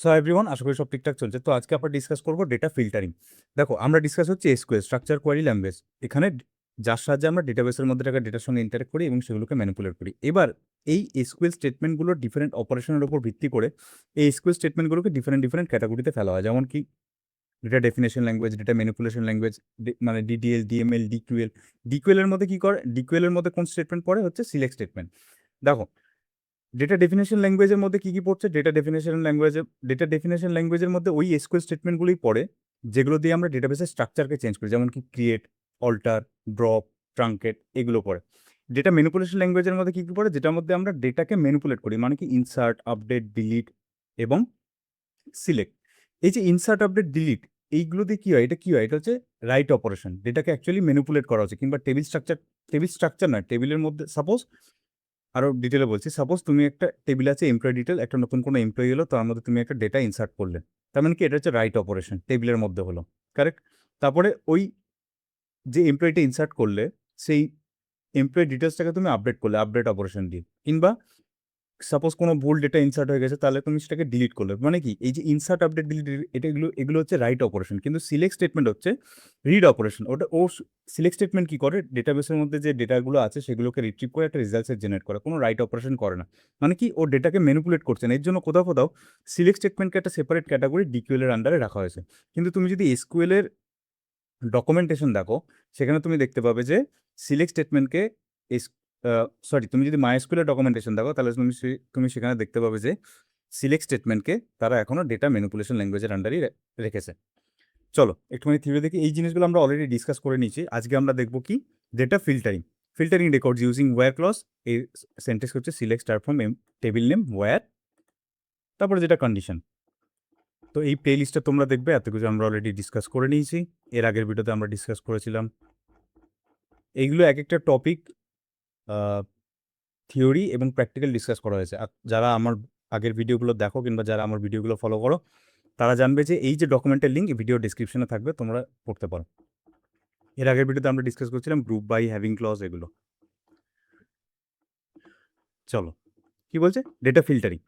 So everyone, আশা করি সব ঠিকঠাক চলছে। তো আজকে আমরা ডিসকাস করব ডেটা ফিল্টারিং। দেখো, আমরা ডিসকাস হচ্ছে এসকিউএল, স্ট্রাকচার কোয়ারি ল্যাঙ্গুয়েজ। এখানে যার সাহায্যে আমরা ডেটাবেসের মধ্যে থাকা ডেটার সঙ্গে ইন্টারেক্ট করি এবং সেগুলোকে ম্যানিপুলেট করি। এবার এই এসকিউএল স্টেটমেন্টগুলোর ডিফারেন্ট অপারেশনের উপর ভিত্তি করে এই এসকিউএল স্টেটমেন্টগুলোকে ডিফারেন্ট ডিফারেন্ট ক্যাটাগরিতে ফেলা হয়। যেমন কি data definition language, data manipulation language, মানে ডিডিএল, ডিএমএল, ডিকিউএল। ডিকিউএল এর মধ্যে কি করে? ডিকিউএল এর মধ্যে কোন স্টেটমেন্ট পড়ে? হচ্ছে সিলেক্ট স্টেটমেন্ট। দেখো, ডেটা ডেফিনেশন ল্যাঙ্গুয়েজের মধ্যে কি পড়ছে? ডেটা ডেফিনেশন ল্যাঙ্গুয়েজের মধ্যে ওই এসকিউএল স্টেটমেন্টগুলোই পড়ে যেগুলো দিয়ে আমরা ডেটাবেসের স্ট্রাকচারকে চেঞ্জ করি, যেমন কি ক্রিয়েট, অল্টার, ড্রপ, ট্রাঙ্কেট, এগুলো পড়ে। ডেটা ম্যানিপুলেশন ল্যাঙ্গুয়েজের মধ্যে কি পড়ে? যেটার মধ্যে আমরা ডেটাকে ম্যানিপুলেট করি, মানে কি ইনসার্ট, আপডেট, ডিলিট এবং সিলেক্ট। এই যে ইনসার্ট, আপডেট, ডিলিট, এইগুলো দিয়ে কি হয়? এটা কি হয়? এটা হচ্ছে রাইট অপারেশন। ডেটাকে অ্যাকচুয়ালি ম্যানিপুলেট করা হচ্ছে, কিংবা টেবিল স্ট্রাকচার নয়, টেবিলের মধ্যে সাপোজ আরো ডিটেলে বলছি। সাপোজ তুমি একটা টেবিল আছে, এমপ্লয় ডিটেল, একটা নতুন কোনো এমপ্লয়ি হলো, তার মধ্যে তুমি একটা ডেটা ইনসার্ট করলে। তার মানে কি? এটা হচ্ছে রাইট অপারেশন, টেবিলের মধ্যে হলো। কারেক্ট? তারপরে ওই যে এমপ্লয়িটা ইনসার্ট করলে, সেই এমপ্লয়ি ডিটেলসটাকে তুমি আপডেট করলে, আপডেট অপারেশন দিয়ে। কিংবা সাপোজ কোনো ভুল ডেটা ইনসার্ট হয়ে গেছে, তাহলে তুমি সেটাকে ডিলিট করলে। মানে কি? এই যে ইনসার্ট, আপডেট, ডিলিট, এটা এগুলো এগুলো হচ্ছে রাইট অপারেশন। কিন্তু সিলেক্ট স্টেটমেন্ট হচ্ছে রিড অপারেশন। ওটা ও সিলেক্ট স্টেটমেন্ট কি করে? ডেটাবেসের মধ্যে যে ডেটাগুলো আছে সেগুলোকে রিট্রিভ করে একটা রেজাল্টস জেনারেট করে, কোনো রাইট অপারেশন করে না। মানে কি? ও ডেটাকে ম্যানিপুলেট করছে না। এর জন্য কোথাও কোথাও সিলেক্ট স্টেটমেন্টকে একটা সেপারেট ক্যাটাগরি ডিকিউএল এর আন্ডারে রাখা হয়েছে। কিন্তু তুমি যদি এসকিউএল এর ডকুমেন্টেশন দেখো, সেখানে তুমি দেখতে পাবে যে সিলেক্ট স্টেটমেন্টকে সরি, তুমি যদি মাইএসকিউএল এর ডকুমেন্টেশন দেখো, তাহলে তুমি সেখানে দেখতে পাবে যে সিলেক্ট স্টেটমেন্টকে তারা এখনো ডেটা ম্যানিপুলেশন ল্যাঙ্গুয়েজের আন্ডারই রেখেছে। চলো একটুখানি থিওরি দেখি। এই জিনিসগুলো আমরা অলরেডি ডিসকাস করে নিয়েছি। আজকে আমরা দেখবো কি? Data filtering. Filtering records using where clause. এই সেন্টেন্স হচ্ছে select star from table name where, তারপরে যেটা কন্ডিশন। তো এই প্লে লিস্টটা তোমরা দেখবে, এত কিছু আমরা অলরেডি ডিসকাস করে নিয়েছি। এর আগের ভিডিওতে আমরা ডিসকাস করেছিলাম। এইগুলো এক একটা টপিক, থিওরি এবং প্র্যাকটিক্যাল ডিসকাস করা হয়েছে। আর যারা আমার আগের ভিডিওগুলো দেখো কিংবা যারা আমার ভিডিওগুলো ফলো করো, তারা জানবে যে এই যে ডকুমেন্টের লিঙ্ক ভিডিও ডিসক্রিপশনে থাকবে, তোমরা পড়তে পারো। এর আগের ভিডিওতে আমরা ডিসকাস করছিলাম গ্রুপ বাই, হ্যাভিং ক্লজ, এগুলো। চলো, কি বলছে? Data filtering.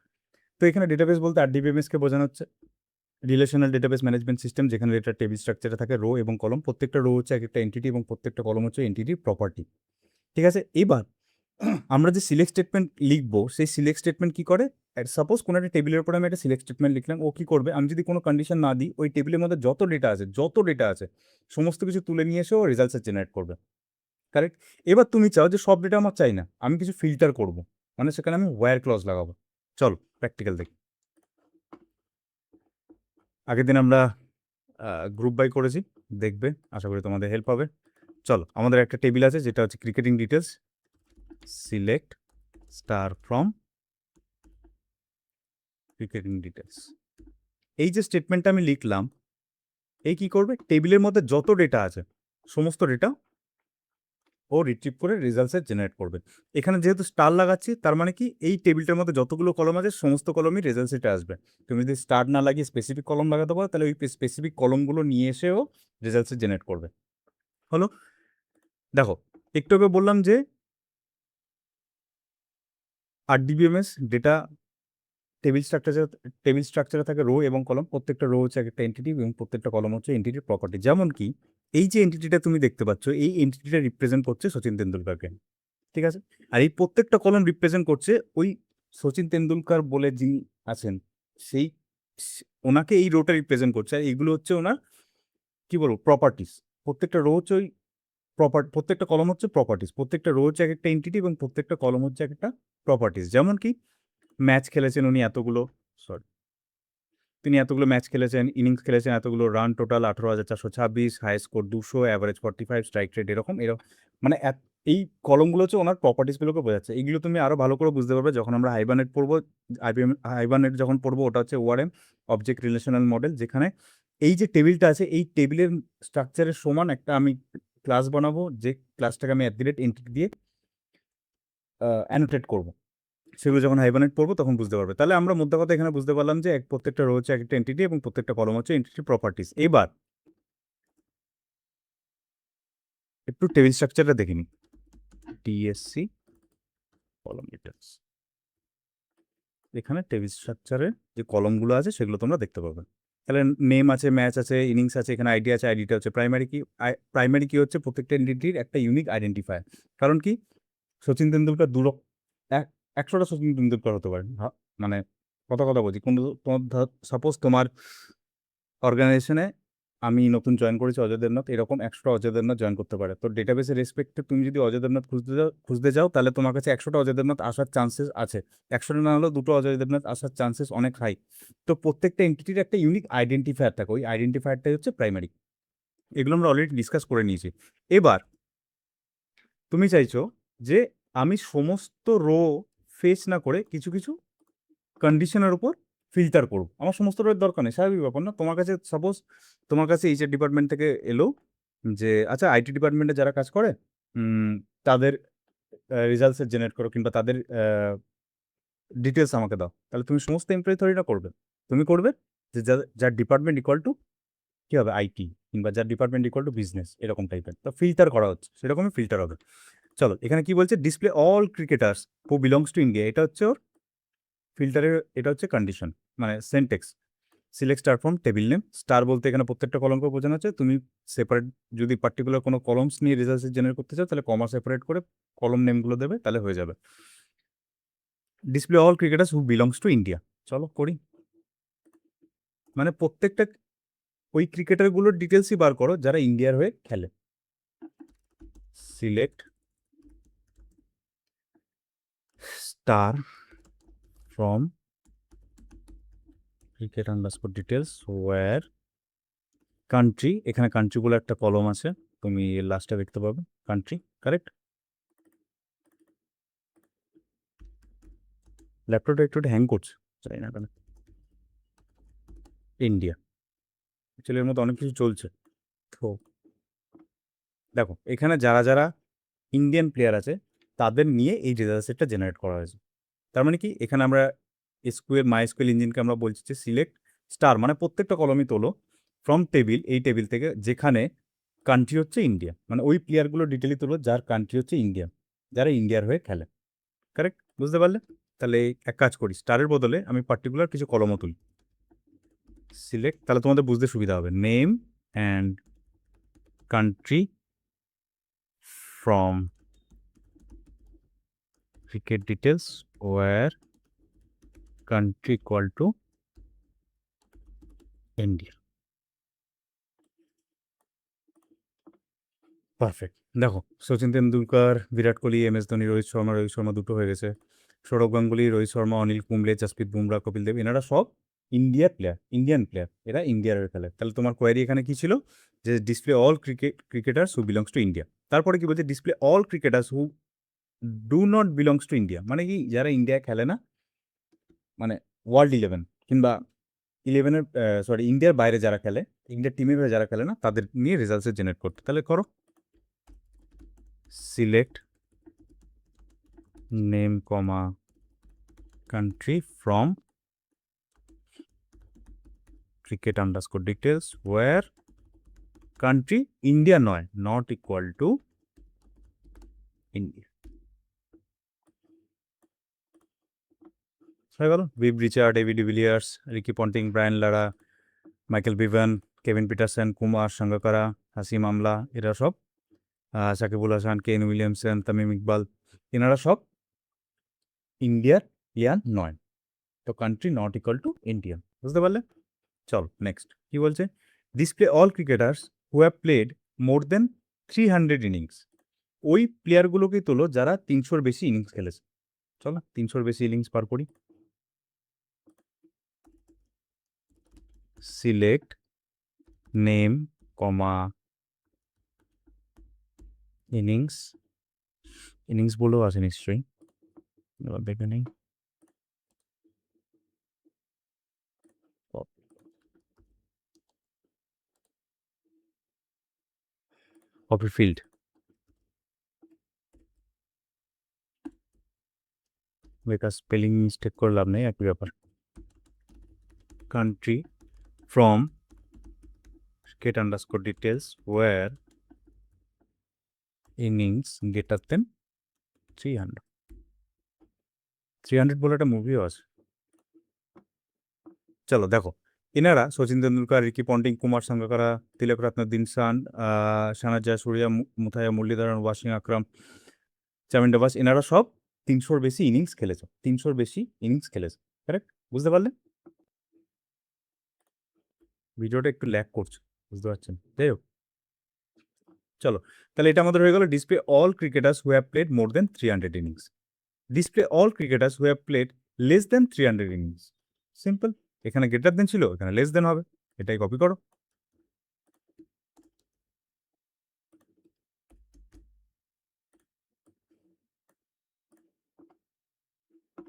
তো এখানে ডেটাবেস বলতে আরডিবিএমএস কে বোঝানো হচ্ছে রিলেশনাল ডেটাবেস ম্যানেজমেন্ট সিস্টেম, যেখানে ডেটা টেবিল স্ট্রাকচারে থাকে রো এবং কলম। প্রত্যেকটা রো হচ্ছে এক একটা এন্টিটি এবং প্রত্যেকটা কলম হচ্ছে এন্টিটির প্রপার্টি। ঠিক আছে? এবার আমরা যে সিলেক্ট স্টেটমেন্ট লিখবো, সেই সিলেক্ট স্টেটমেন্ট কি করে? সাপোজ কোনো একটা টেবিলের উপর আমি একটা সিলেক্ট স্টেটমেন্ট লিখলাম, ও কি করবে? আমি যদি কোনো কন্ডিশন না দিই, ওই টেবিলের মধ্যে যত ডেটা আছে সমস্ত কিছু তুলে নিয়ে এসে ও রেজাল্টস জেনারেট করবে। কারেক্ট? এবার তুমি চাও যে সব ডেটা আমার চাই না, আমি কিছু ফিল্টার করব, মানে সেখানে আমি ওয়্যার ক্লজ লাগাবো। চলো প্র্যাকটিক্যাল দেখি। আগের দিন আমরা গ্রুপ বাই করেছি, দেখবে, আশা করি তোমাদের হেল্প হবে। চলো, আমাদের একটা টেবিল আছে যেটা হচ্ছে cricketing details, select star from cricketing details. এই যে স্টেটমেন্টটা আমি লিখলাম, এই কি করবে? টেবিলের মধ্যে যত ডেটা আছে সমস্ত ডেটা ও রিট্রিভ করে রেজাল্টসের জেনারেট করবে। এখানে যেহেতু স্টার লাগাচ্ছি, তার মানে কি? এই টেবিলটার মধ্যে যতগুলো কলম আছে সমস্ত কলমই রেজাল্ট সেটে আসবে। তুমি যদি স্টার না লাগিয়ে স্পেসিফিক কলম লাগাতে পারো, তাহলে ওই স্পেসিফিক কলমগুলো নিয়ে এসেও রেজাল্টসের জেনারেট করবে। হলো? দেখো, একটু আগে বললাম যে আরডিবিএমএস ডেটা টেবিল স্ট্রাকচারে থাকে রো এবং কলম। প্রত্যেকটা রো হচ্ছে একটা এন্টিটি এবং প্রত্যেকটা কলম হচ্ছে এন্টিটির প্রপার্টি। যেমন কি এই যে এন্টিটিটা তুমি দেখতে পাচ্ছ, এই এন্টিটিটা রিপ্রেজেন্ট করছে সচিন তেন্ডুলকারকে। ঠিক আছে? আর এই প্রত্যেকটা কলম রিপ্রেজেন্ট করছে ওই সচিন তেন্ডুলকার বলে যিনি আছেন, সেই ওনাকে এই রোটা রিপ্রেজেন্ট করছে। আর এগুলো হচ্ছে ওনার কি বলবো, প্রপার্টিস। প্রত্যেকটা রো হচ্ছে ওই প্রত্যেকটা কলম হচ্ছে প্রপার্টিস। প্রত্যেকটা রো হচ্ছে এক একটা এন্টিটি এবং প্রত্যেকটা কলম হচ্ছে এক একটা প্রপার্টিস। যেমন কি ম্যাচ খেলেছেন উনি এতগুলো, সরি, তিনি এতগুলো ম্যাচ খেলেছেন, ইনিংস খেলেছেন এতগুলো, run total 18,426, high score 200, average 45, strike rate এরকম এরকম। মানে এই কলমগুলো হচ্ছে ওনার প্রপার্টিসগুলোকে বোঝাচ্ছে। এগুলো তুমি আরও ভালো করে বুঝতে পারবে যখন আমরা হাইবারনেট পড়বো। হাইবারনেট যখন পড়বো, ওটা হচ্ছে ওআরএম, অবজেক্ট রিলেশনাল মডেল, যেখানে এই যে টেবিলটা আছে, এই টেবিলের স্ট্রাকচারের সমান একটা আমি ক্লাস বানাবো, যে ক্লাসটাকে আমি এন্টিটি দিয়ে অ্যানোটেট করবো। সেগুলো যখন হাইবারনেট পড়বো তখন বুঝতে পারবে। তাহলে আমরা মোদ্দা কথা এখানে বুঝতে পারলাম যে প্রত্যেকটা রো হচ্ছে একটা এন্টিটি এবং প্রত্যেকটা কলম হচ্ছে এন্টিটি প্রপার্টিস। এবার একটু টেবিল স্ট্রাকচারটা দেখে নিই। টিএসসি কলম ডিটেলস, এখানে টেবিল স্ট্রাকচারের যে কলমগুলো আছে সেগুলো তোমরা দেখতে পাবে। তাহলে নেম আছে, ম্যাচ আছে, ইনিংস আছে, এখানে আইডি আছে। আইডিটা হচ্ছে প্রাইমারি কি হচ্ছে প্রত্যেকটা এন্টিটির একটা ইউনিক আইডেন্টিফায়ার। কারণ কি সচিন তেন্ডুলকার 100টা সচিন তেন্ডুলকার হতে পারে। মানে কথা কথা বলছি, তোমার সাপোজ তোমার অর্গানাইজেশনে আমি নতুন জয়েন করেছি অজয় দেবনাথ, এরকম 100টা অজয় দেবনাথ জয়েন করতে পারে। তো ডেটাবেসের রেসপেক্টে তুমি যদি অজয় দেবনাথ খুঁজতে যাও তাহলে তোমার কাছে 100টা অজয় দেবনাথ আসার চান্সেস আছে। 100টা না হলেও 2টো অজয় দেবনাথ আসার চান্সেস অনেক হাই। তো প্রত্যেকটা এন্টিটির একটা ইউনিক আইডেন্টিফায়ার থাকে, ওই আইডেন্টিফায়ারটাই হচ্ছে প্রাইমারি। এগুলো আমরা অলরেডি ডিসকাস করে নিয়েছি। এবার তুমি চাইছো যে আমি সমস্ত রো ফেস না করে কিছু কিছু কন্ডিশনের উপর ফিল্টার করবো। আমার সমস্ত রোয়ের দরকার নেই, স্বাভাবিক ব্যাপার না? তোমার কাছে সাপোজ তোমার কাছে এইচআর ডিপার্টমেন্ট থেকে এলো যে আচ্ছা আইটি ডিপার্টমেন্টে যারা কাজ করে তাদের রেজাল্টসের জেনারেট করো কিংবা তাদের ডিটেলস আমাকে দাও। তাহলে তুমি সমস্ত এমপ্লয়ি থরিটা করবে? তুমি করবে যে যার ডিপার্টমেন্ট ইকুয়াল টু কী হবে আইটি, কিংবা যার ডিপার্টমেন্ট ইকুয়াল টু বিজনেস, এরকম টাইপের। তো ফিল্টার করা হচ্ছে, সেরকমই ফিল্টার হবে। চলো এখানে কি বলছে, display all cricketers who belongs to India. এটা হচ্ছে ওর ফিল্টারের, এটা হচ্ছে কন্ডিশন, মানে syntax. Select star from table name. Star বলতে এখানে প্রত্যেকটা কলমকে বোঝানো হচ্ছে। তুমি সেপারেট যদি পার্টিকুলার কোনো কলমস নিয়ে রেজাল্টস জেনারেট করতে চাও তাহলে কমা সেপারেট করে কলম নেমগুলো দেবে, তাহলে হয়ে যাবে। Display all cricketers who belongs to India. চলো করি। মানে প্রত্যেকটা ওই ক্রিকেটারগুলোর ডিটেলসই বার করো যারা ইন্ডিয়ার হয়ে খেলে। Select star from cricket underscore details where country. এখানে কান্ট্রি বলে একটা কলম আছে, তুমি লাস্টে দেখতে পাবে কান্ট্রি। কারেক্ট। ল্যাপটপটা একটু হ্যাং করছে, চাই না কেন। ইন্ডিয়া। অ্যাকচুয়ালি এর মধ্যে অনেক কিছু চলছে। তো দেখো এখানে যারা যারা ইন্ডিয়ান প্লেয়ার আছে তাদের নিয়ে এই রেজাল্ট সেটটা জেনারেট করা হয়েছে। তার মানে কি এখানে আমরা মাই এসকিউএল ইঞ্জিনকে আমরা বলছি যে সিলেক্ট স্টার, মানে প্রত্যেকটা কলমই তোলো ফ্রম টেবিল, এই টেবিল থেকে যেখানে কান্ট্রি হচ্ছে ইন্ডিয়া, মানে ওই প্লেয়ারগুলো ডিটেলই তোলো যার কান্ট্রি হচ্ছে ইন্ডিয়া, যারা ইন্ডিয়ার হয়ে খেলে। কারেক্ট, বুঝতে পারলে? তাহলে এক কাজ করি, স্টারের বদলে আমি পার্টিকুলার কিছু কলমও তুলি। সিলেক্ট, তাহলে তোমাদের বুঝতে সুবিধা হবে। Name and country from cricket details where country equal to India. Perfect. দেখো সচিন তেন্ডুলকার, বিরাট কোহলি, এম এস ধোনি, রোহিত শর্মা দুটো হয়ে গেছে। সৌরভ গাঙ্গুলি, রোহিত শর্মা, অনিল কুম্বলে, জসপ্রীত বুমরা, কপিল দেব, এনারা সব ইন্ডিয়ান প্লেয়ার, এরা ইন্ডিয়ার হয়ে খেলে। তাহলে তোমার কোয়ারি এখানে কি ছিল, যে display all cricketers who belongs to India. তারপরে কি বলছে, display all cricketers who do not belongs to India, মানে কি যারা ইন্ডিয়া খেলে না, মানে ওয়ার্ল্ড 11 কিংবা 11-এর ইন্ডিয়ার বাইরে যারা খেলে, ইন্ডিয়ার টিমের বাইরে যারা খেলে না, তাদের নিয়ে রেজাল্টস জেনারেট করতে। তাহলে করো select name comma country from cricket underscore details where country India নয়, নট ইকুয়াল টু ইন্ডিয়া। হয়ে গেল। Viv Richard, AB de Villiers, Ricky Ponting, Brian Lara, Michael Bevan, Kevin Pietersen, Kumar Sangakkara, Hashim Amla, এরা সব, Shakibul Hasan, Kane Williamson, Tamim Iqbal, এনারা সব ইন্ডিয়ার player নয়। তো country not equal to India, বুঝতে পারলে? চল নেক্সট কি বলছে, display all cricketers who have played more than 300 innings. ওই প্লেয়ারগুলোকেই তোলো যারা 300-র বেশি ইনিংস খেলেছে। চলো 300-র বেশি ইনিংস পার করি। সিলেক্ট নেম কমা ইনিংস বলেও আছে নিশ্চয়ই, এবার দেখে নেই। কপি ফিল্ড, বেকার স্পেলিং মিস্টেক করে লাভ নেই, একই ব্যাপার। Country from cricket underscore details where innings greater than 300 বলে একটা মুভিও আছে, চলো দেখো, এনারা Sachin Tendulkar, Ricky Ponting, Kumar Sangakkara, Tillakaratne, Dilshan, Sanath Jayasuriya, Muttiah Muralitharan, Wasim Akram, Chaminda Vaas, এনারা সব 300-র বেশি ইনিংস খেলেছে, 300-র বেশি ইনিংস খেলেছে। কারেক্ট? বুঝতে পারলে? ভিডিওটা একটু ল্যাগ করছে, বুঝতে পারছেন? যাই হোক, চলো তাহলে এটা আমাদের হয়ে গেল display all cricketers who have played more than 300 innings. Display all cricketers who have played less than 300 innings. Simple. এখানে গ্রেটার দেন ছিল, এখানে লেস দেন হবে। এটাই কপি করো।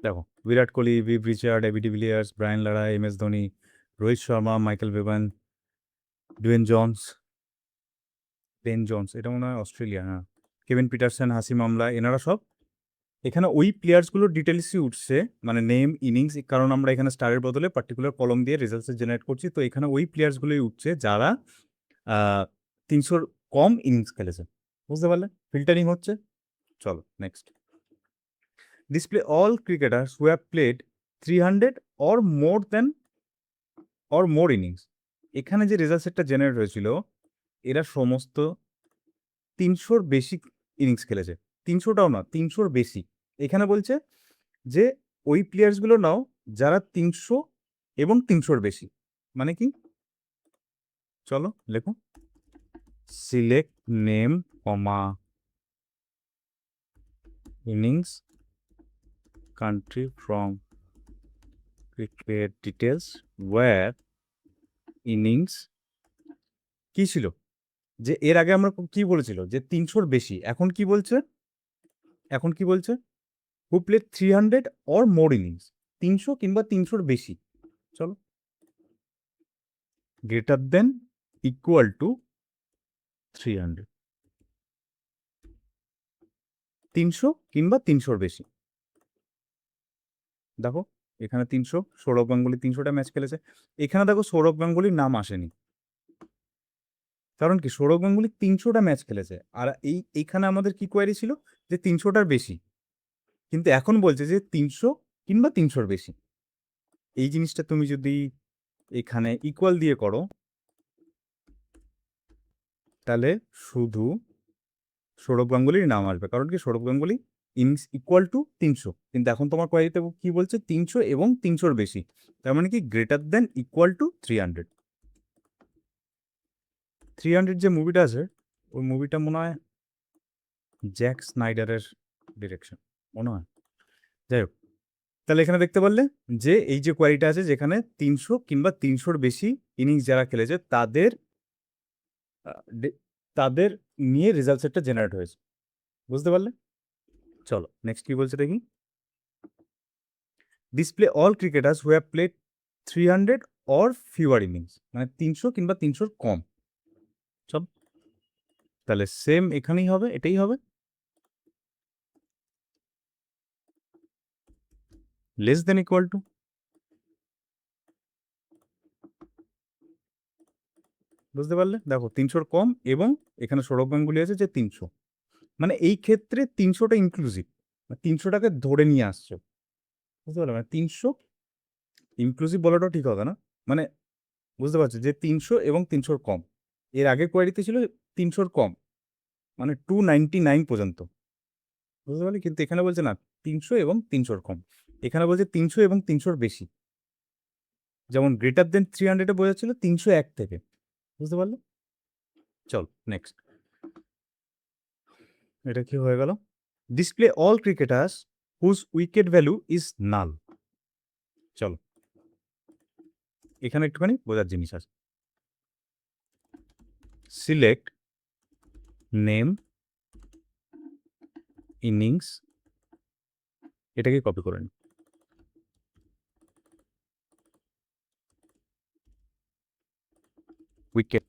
দেখো, Virat Kohli, Viv Richard, AB de Villiers, Brian Lara, M S Dhoni, Rohit Sharma, Michael Bevan, Duane Jones, এটা মনে হয় অস্ট্রেলিয়া, হ্যাঁ, কেভিন পিটারসন, হাসিম আমলা, এনারা সব এখানে ওই প্লেয়ার্সগুলোর ডিটেলসই উঠছে, মানে নেম, ইনিংস, কারণ আমরা এখানে স্টারের বদলে পার্টিকুলার কলম দিয়ে রেজাল্টস জেনারেট করছি, তো এখানে ওই প্লেয়ার্সগুলোই উঠছে যারা 300-র কম ইনিংস খেলেছে। বুঝতে পারলে? ফিল্টারিং হচ্ছে। চলো next. Display all cricketers who have played 300 or more innings. এখানে যে রেজাল্ট সেটটা জেনারেট হয়েছিল, এরা সমস্ত 300-র বেশি ইনিংস খেলেছে। 300টাও না, 300-র বেশি। এখানে বলছে যে ওই প্লেয়ার্সগুলো নাও যারা 300 এবং 300-র বেশি। মানে কি? চলো লেখো, select name comma innings country from cricket details where innings কি ছিল, যে এর আগে আমরা কি বলেছিল যে 300-র বেশি, এখন কি বলছে? হু প্লেড 300 অর মোর ইনিংস, 300 কিংবা 300-র বেশি। চলো, গ্রেটার দেন ইকুয়াল টু 300, 300 কিংবা 300-র বেশি। দেখো এখানে 300, সৌরভ গাঙ্গুলি 300টা ম্যাচ খেলেছে। এখানে দেখো সৌরভ গাঙ্গুলির নাম আসেনি, কারণ কি? সৌরভ গাঙ্গুলি 300টা ম্যাচ খেলেছে, আর এইখানে আমাদের কি কোয়ারি ছিল যে 300টার বেশি, কিন্তু এখন বলছে যে 300 কিংবা 300-র বেশি। এই জিনিসটা তুমি যদি এখানে ইকুয়াল দিয়ে করো, তাহলে শুধু সৌরভ গাঙ্গুলির নাম আসবে, কারণ কি Sourav Ganguly innings equal to 300, কিন্তু এখন তোমার কোয়ারিতে কি বলছে? 300 এবং 300-র বেশি, তার মানে কি গ্রেটার দেন ইকুয়াল টু 300। 300 যে মুভিটা আছে, ওই মুভিটা মনে হয় জ্যাক স্নাইডারের ডিরেকশন, মনে হয়। যাই হোক, তাহলে এখানে দেখতে পারলে যে এই যে কোয়ারিটা আছে, যেখানে 300 কিংবা 300-র বেশি ইনিংস যারা খেলেছে তাদের তাদের নিয়ে রেজাল্ট সেটটা জেনারেট হয়েছে। বুঝতে পারলে? চলো নেক্সট কি বলছে দেখি। Display all cricketers who have played 300 or fewer innings, মানে 300 কিংবা 300-র কম। চল, তাহলে সেম এখানেই হবে, এটাই হবে, লেস দেন ইকুয়াল টু। বুঝতে পারলে? দেখো 300-র কম, এবং এখানে সৌরভ গাঙ্গুলি আছে যে 300, মানে এই ক্ষেত্রে 300টা ইনক্লুসিভ, 300টাকে ধরে নিয়ে আসছে। বুঝতে পারলে? মানে 300 ইনক্লুসিভ বলাটাও ঠিক হবে না, মানে বুঝতে পারছো যে 300 এবং 300-র কম। এর আগে কোয়ারিতে ছিল 300-র কম, মানে 299 পর্যন্ত। বুঝতে পারলি? কিন্তু এখানে বলছে না 300 এবং 300-র কম, এখানে বলছে 300 এবং 300-র বেশি। যেমন গ্রেটার দেন 300-এ বোঝাচ্ছিল 301 থেকে। বুঝতে পারলে? চল নেক্সট। এটা কি হয়ে গেল? Display all cricketers whose wicket value is null. চলো, এখানে একটুখানি বোঝার জিনিস আছে। সিলেক্ট নেম ইনিংস, এটাকে কপি করে নিই, উইকেট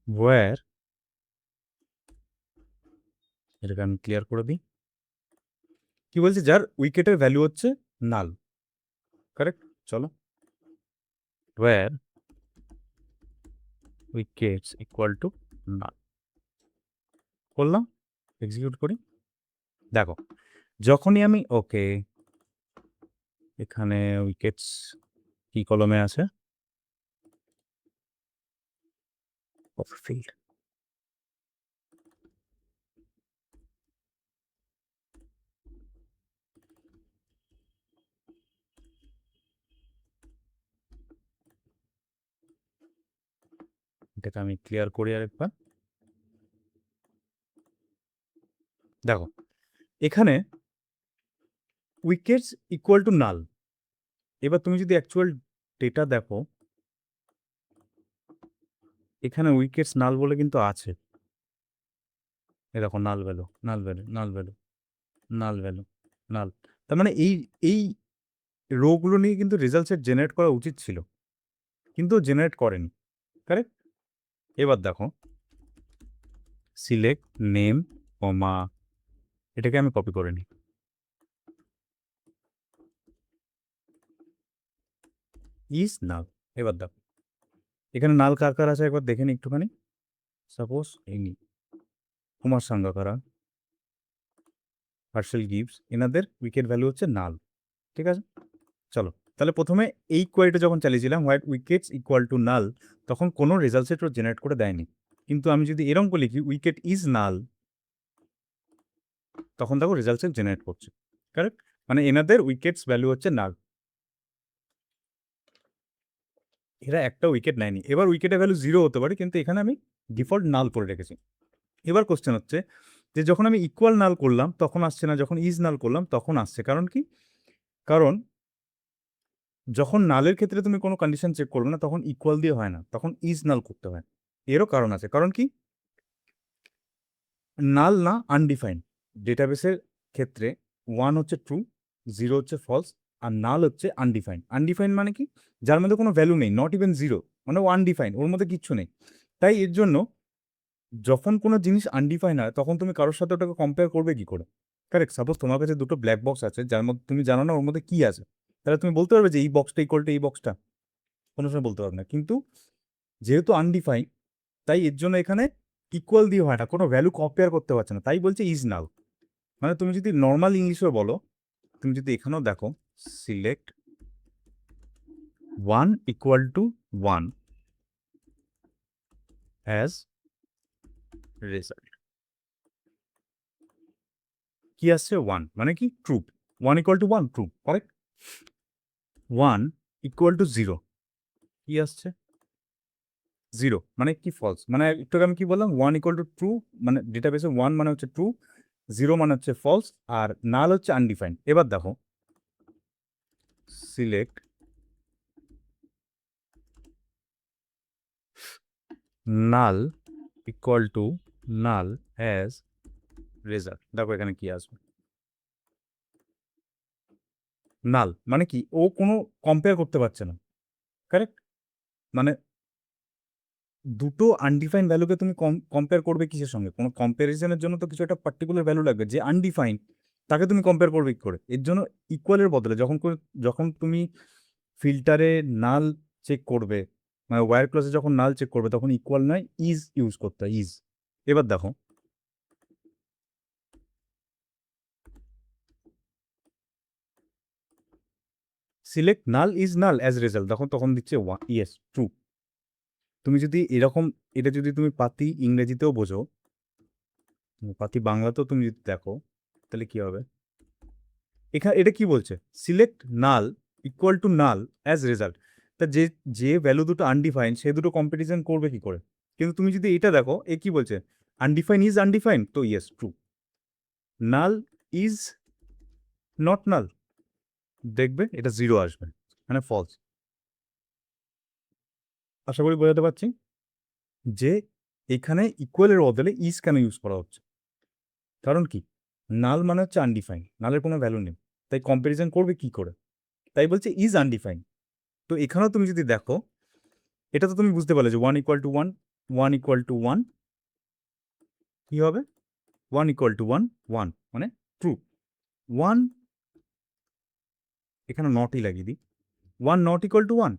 ওয়্যার, এটাকে আমি ক্লিয়ার করে দিই। কি বলছে? যার উইকেটের ভ্যালু হচ্ছে নাল। কারেক্ট? চলো, where wickets equal to null করলাম, এক্সিকিউট করি। দেখো যখনই আমি ওকে, এখানে উইকেটস কি কলমে আছে? ফিল্ড। এটাকে আমি ক্লিয়ার করি আরেকবার। দেখো, এখানে উইকেটস ইকুয়াল টু নাল। এবার তুমি যদি অ্যাকচুয়াল ডেটা দেখো, এখানে উইকেটস নাল বলে কিন্তু আছে। এ দেখো, null value, null value, null value, null value, null. তার মানে এই রোগুলো নিয়ে কিন্তু রেজাল্ট সেট জেনারেট করা উচিত ছিল, কিন্তু জেনারেট করেনি। কারেক্ট? এবার দেখো, সিলেক্ট নেম কমা, এটাকে আমি কপি করে নিই। Is null. এবার দেখো, এখানে নাল কার কার আছে একবার দেখে নি একটুখানি। সাপোজ এই নি, কুমার সাঙ্গাকারা, হার্শেল গিভস, এনাদের উইকেট ভ্যালু হচ্ছে নাল। ঠিক আছে, চলো তাহলে প্রথমে এই কোয়ারিটা যখন চালিয়েছিলাম where wickets equal to null, তখন কোনো রেজাল্ট সেট জেনারেট করে দেয়নি। কিন্তু আমি যদি এরকম করে লিখি উইকেট ইজ নাল, তখন দেখো রেজাল্ট সেট জেনারেট করছে। কারেক্ট? মানে এনাদের উইকেটস ভ্যালু হচ্ছে নাল, এরা একটা উইকেট নেয়নি। এবার উইকেটের ভ্যালু 0 হতে পারে, কিন্তু এখানে আমি ডিফল্ট নাল করে রেখেছি। এবার কোশ্চেন হচ্ছে যে যখন আমি ইকুয়াল নাল করলাম তখন আসছে না, যখন ইজ নাল করলাম তখন আসছে। কারণ কি? কারণ যখন নালের ক্ষেত্রে তুমি কোনো কন্ডিশন চেক করবে না, তখন ইকুয়াল দিয়ে হয় না, তখন ইজ নাল করতে হয়। এরও কারণ আছে। কারণ কি? নাল না আনডিফাইন্ড ডেটাবেসের ক্ষেত্রে 1 হচ্ছে ট্রু, 0 হচ্ছে ফলস, আর নাল হচ্ছে আনডিফাইন্ড। আনডিফাইন্ড মানে কি? যার মধ্যে কোনো ভ্যালু নেই, নট ইভেন 0, মানে ও আনডিফাইন্ড, ওর মধ্যে কিচ্ছু নেই। তাই এর জন্য যখন কোনো জিনিস আনডিফাইন হয় তখন তুমি কারোর সাথে ওটাকে কম্পেয়ার করবে কি করে? কারেক্ট? সাপোজ তোমার কাছে দুটো ব্ল্যাক বক্স আছে যার মধ্যে তুমি জানো না ওর মধ্যে কি আছে, তাহলে তুমি বলতে পারবে যে এই বক্সটা ইকুয়াল টু এই বক্সটা? কোনো সময় বলতে পারবে না। কিন্তু যেহেতু আনডিফাইন, তাই এর জন্য এখানে ইকুয়াল দিয়ে হয় না, কোনো ভ্যালু কম্পেয়ার করতে পারছে না, তাই বলছে ইজ নাল। মানে তুমি যদি নর্মাল ইংলিশে বলো, তুমি যদি এখানেও দেখো select 1 equal to 1 as result, কি আসছে? 1 মানে কি? True. 1 equal to 1 true, correct? 1 equal to 0 কি আসছে? 0 মানে কি? ফলস। মানে একটু আগে আমি কি বললাম? 1 ইকুয়াল টু ট্রু, মানে ডেটাবেসে 1 মানে হচ্ছে ট্রু, 0 মানে হচ্ছে ফলস, আর নাল হচ্ছে আনডিফাইন্ড। এবার দেখো select null equal to null as result, দেখো এখানে কি আসবে? নাল মানে কি? ও কোনো কম্পেয়ার করতে পারছে না। কারেক্ট? মানে দুটো আনডিফাইন্ড ভ্যালুকে তুমি কম্পেয়ার করবে কিসের সঙ্গে? কোনো কম্প্যারিজনের জন্য তো কিছু একটা পার্টিকুলার ভ্যালু লাগবে। যে আনডিফাইন্ড তাকে তুমি কম্পেয়ার করবে কি করে? এর জন্য ইকুয়ালের বদলে যখন তুমি ফিল্টারে নাল চেক করবে, মানে ওয়্যার ক্লজে যখন নাল চেক করবে, তখন ইকুয়াল নয় ইজ ইউজ করতে হয়, ইজ। এবার দেখো select null is null as result, তখন দিচ্ছে ইয়েস ট্রু। তুমি যদি এরকম, এটা যদি তুমি পাতি ইংরেজিতেও বোঝো, পাতি বাংলাতেও তুমি যদি দেখো, তাহলে কি হবে? এখানে এটা কি বলছে? Select null equal to null as result. তা যে যে ভ্যালু দুটো আনডিফাইন, সে দুটো কম্পিটিশন করবে কি করে? কিন্তু তুমি যদি এটা দেখো, এ কি বলছে? আনডিফাইন ইজ আনডিফাইন, তো yes true. Null is not নাল, দেখবে এটা 0 আসবে, মানে ফলস। আশা করি বোঝাতে পারছি যে এখানে ইকুয়ালের বদলে ইজ কেন ইউজ করা হচ্ছে। কারণ কি? নাল মানে হচ্ছে আনডিফাইন, নালের কোনো ভ্যালু নেই, তাই কম্পারিজন করবে কি করে? তাই বলছে ইজ আনডিফাইন। তো এখানেও তুমি যদি দেখো, এটা তো তুমি বুঝতে পারলে যে 1 ইকুয়াল টু 1, 1 ইকুয়াল টু 1 কি হবে? 1 ইকুয়াল টু 1, 1 মানে ট্রু। 1 এখানে নটই লাগিয়ে দিই, 1 নট ইকুয়াল টু 1,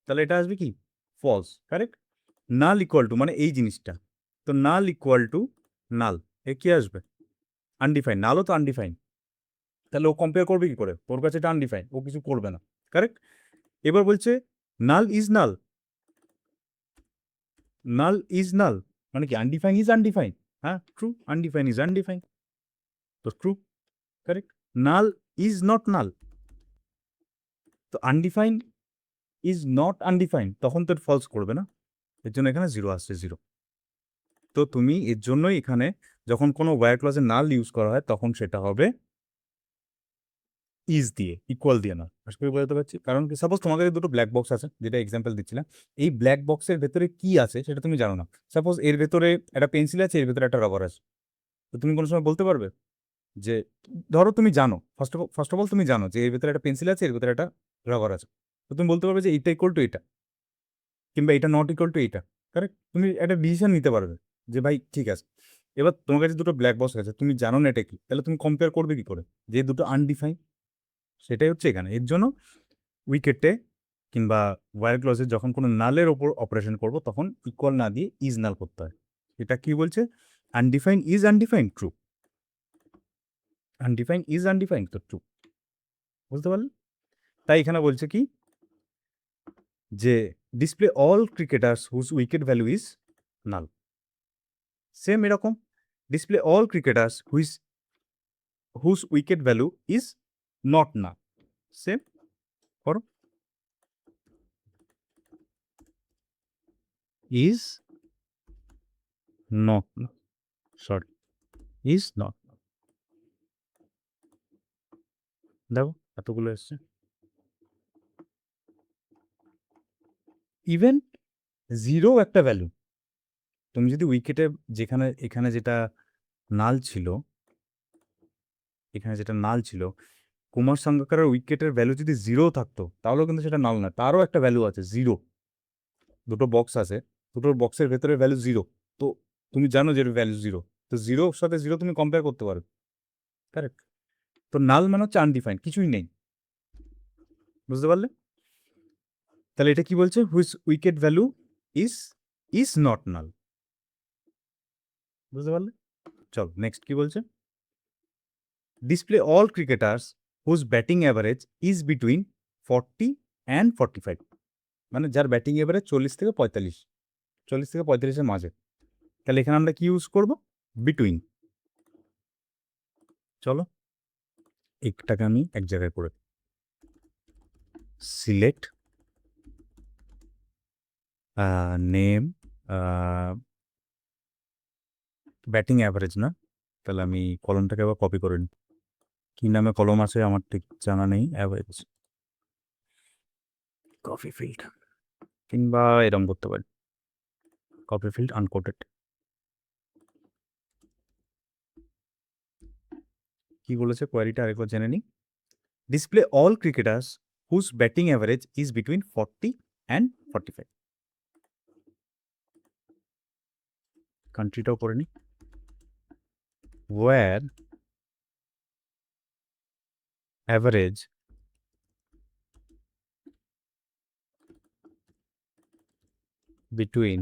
তাহলে এটা আসবে কি? False. Correct? Null equal to মানে এই জিনিসটা, তো নাল ইকুয়াল টু নাল, এ কি আসবে? আনডিফাইন। নালও তো আনডিফাইন, তাহলে ও কম্পেয়ার করবে কি করে? ওর কাছে এটা আনডিফাইন, ও কিছু করবে না, কারেক্ট? এবার বলছে নাল is null, null is null মানে কি? Undefined is undefined. হ্যাঁ, ট্রু, আনডিফাইন ইজ আনডিফাইন, তো true, correct. Null is not নাল, তো আনডিফাইন ইজ নট আনডিফাইন, তখন তো ফলস করবে না, এর জন্য এখানে জিরো আসছে, জিরো। তো তুমি এর জন্যই এখানে যখন কোনো ওয়্যার ক্লজে নাল ইউজ করা হয় তখন সেটা হবে ইজ দিয়ে, ইকুয়াল দিয়ে না। আশা করি বোঝাতে পারছি। কারণ কি, সাপোজ তোমাদের দুটো ব্ল্যাক বক্স আছে, যেটা এক্সাম্পল দিচ্ছিলাম, এই ব্ল্যাক বক্সের ভেতরে কি আছে সেটা তুমি জানো না। সাপোজ এর ভেতরে একটা পেন্সিল আছে, এর ভেতরে একটা রাবার আছে, তো তুমি কোনো সময় বলতে পারবে যে, ধরো তুমি জানো, ফার্স্ট অফ অল তুমি জানো যে এর ভেতরে একটা পেন্সিল আছে, এর ভেতরে একটা রাবার আছে, তো তুমি বলতে পারবে যে এটা ইকুয়াল টু এটা, কিংবা এটা নট ইকুয়াল টু এইটা, কারেক্ট? তুমি একটা ডিসিশন নিতে পারবে যে ভাই ঠিক আছে। এবার তোমার কাছে দুটো ব্ল্যাক বক্স আছে, তুমি জানো না এটা কি, তাহলে তুমি কম্পেয়ার করবে কি করে? যে দুটো আনডিফাইন, সেটাই হচ্ছে এখানে। এর জন্য উইকেটে কিংবা ওয়্যার ক্লজে যখন কোনো নালের ওপর অপারেশন করব তখন ইকুয়াল না দিয়ে ইজ নাল করতে হয়। এটা কি বলছে? Undefined is undefined, true. Undefined is undefined, তো ট্রু। বুঝতে পারলেন? তাই এখানে বলছে কি, যে display all cricketers whose wicket value is null. Same এরকম, display all cricketers whose wicket value is not null. Same করো, is not, sorry, is not. দেখো এতগুলো এসছে। ইভেন জিরো একটা ভ্যালু, তুমি যদি উইকেটে, যেখানে এখানে যেটা নাল ছিল, এখানে যেটা নাল ছিল, কুমার সাঙ্গাকারের উইকেটের ভ্যালু যদি জিরো থাকতো তাহলেও কিন্তু সেটা নাল না, তারও একটা ভ্যালু আছে জিরো। দুটো বক্স আছে, দুটোর বক্সের ভেতরে ভ্যালু জিরো, তো তুমি জানো যে ভ্যালু জিরো, তো জিরোর সাথে জিরো তুমি কম্পেয়ার করতে পারো, কারেক্ট? তো নাল মানে হচ্ছে আনডিফাইন, কিছুই নেই। বুঝতে পারলে? তাহলে এটা কি বলছে? Which wicket value is is not null. বুঝতে পারলে? চল নেক্সট কি বলছে? Display all cricketers whose batting average is between 40 and 45, মানে যার ব্যাটিং এভারেজ 40 থেকে 45, 40 থেকে 45-এর মাঝে। তাহলে এখানে আমরা কি ইউজ করব? বিটুইন। চলো একটাকে আমি এক জায়গায় করে সিলেক্ট নেম, ব্যাটিং অ্যাভারেজ না, তাহলে আমি কলমটাকে আবার কপি করে নিই। কী নামে কলম আছে আমার ঠিক জানা নেই, অ্যাভারেজ কপি ফিল্ড, কিংবা এরম করতে পারি, কপি ফিল্ড আনকোটেড। কি বলেছে কোয়ারিটা আরেকবার জেনে নিই। Display all cricketers whose batting average is between 40 and 45। কান্ট্রিটাও করে নিই, where average between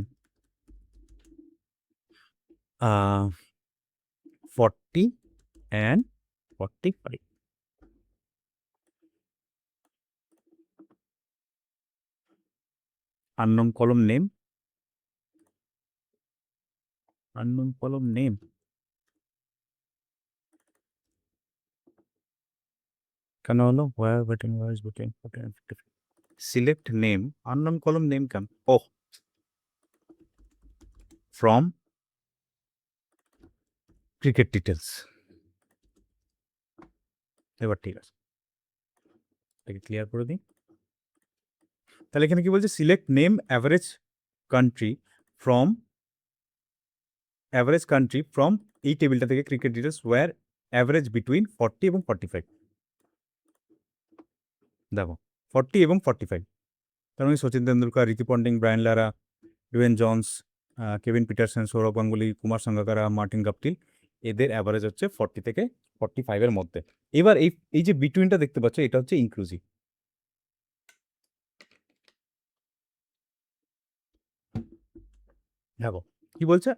40 and 45। Unknown column name, unknown column name, কেন হলো? Where batting average between 40 and 45, select name, unknown column name কেন? ও, ফ্রম ক্রিকেট ডিটেলস। এবার ঠিক আছে, এটাকে ক্লিয়ার করে দিই। তাহলে এখানে কি বলছে? Select name average country from, average country from এই টেবিলটা থেকে cricket details where average between 40 এবং 45। দেখো 40 এবং 45, তার মানে Sachin Tendulkar, Ricky Ponting, Brian Lara, Dean Jones, Kevin Pietersen, Sourav Ganguly, Kumar Sangakkara, Martin Guptill, এদের অ্যাভারেজ হচ্ছে 40 থেকে 45-এর মধ্যে। এবার এই এই যে বিটুইনটা দেখতে পাচ্ছ, এটা হচ্ছে ইনক্লুসিভ। দেখো কি বলছে?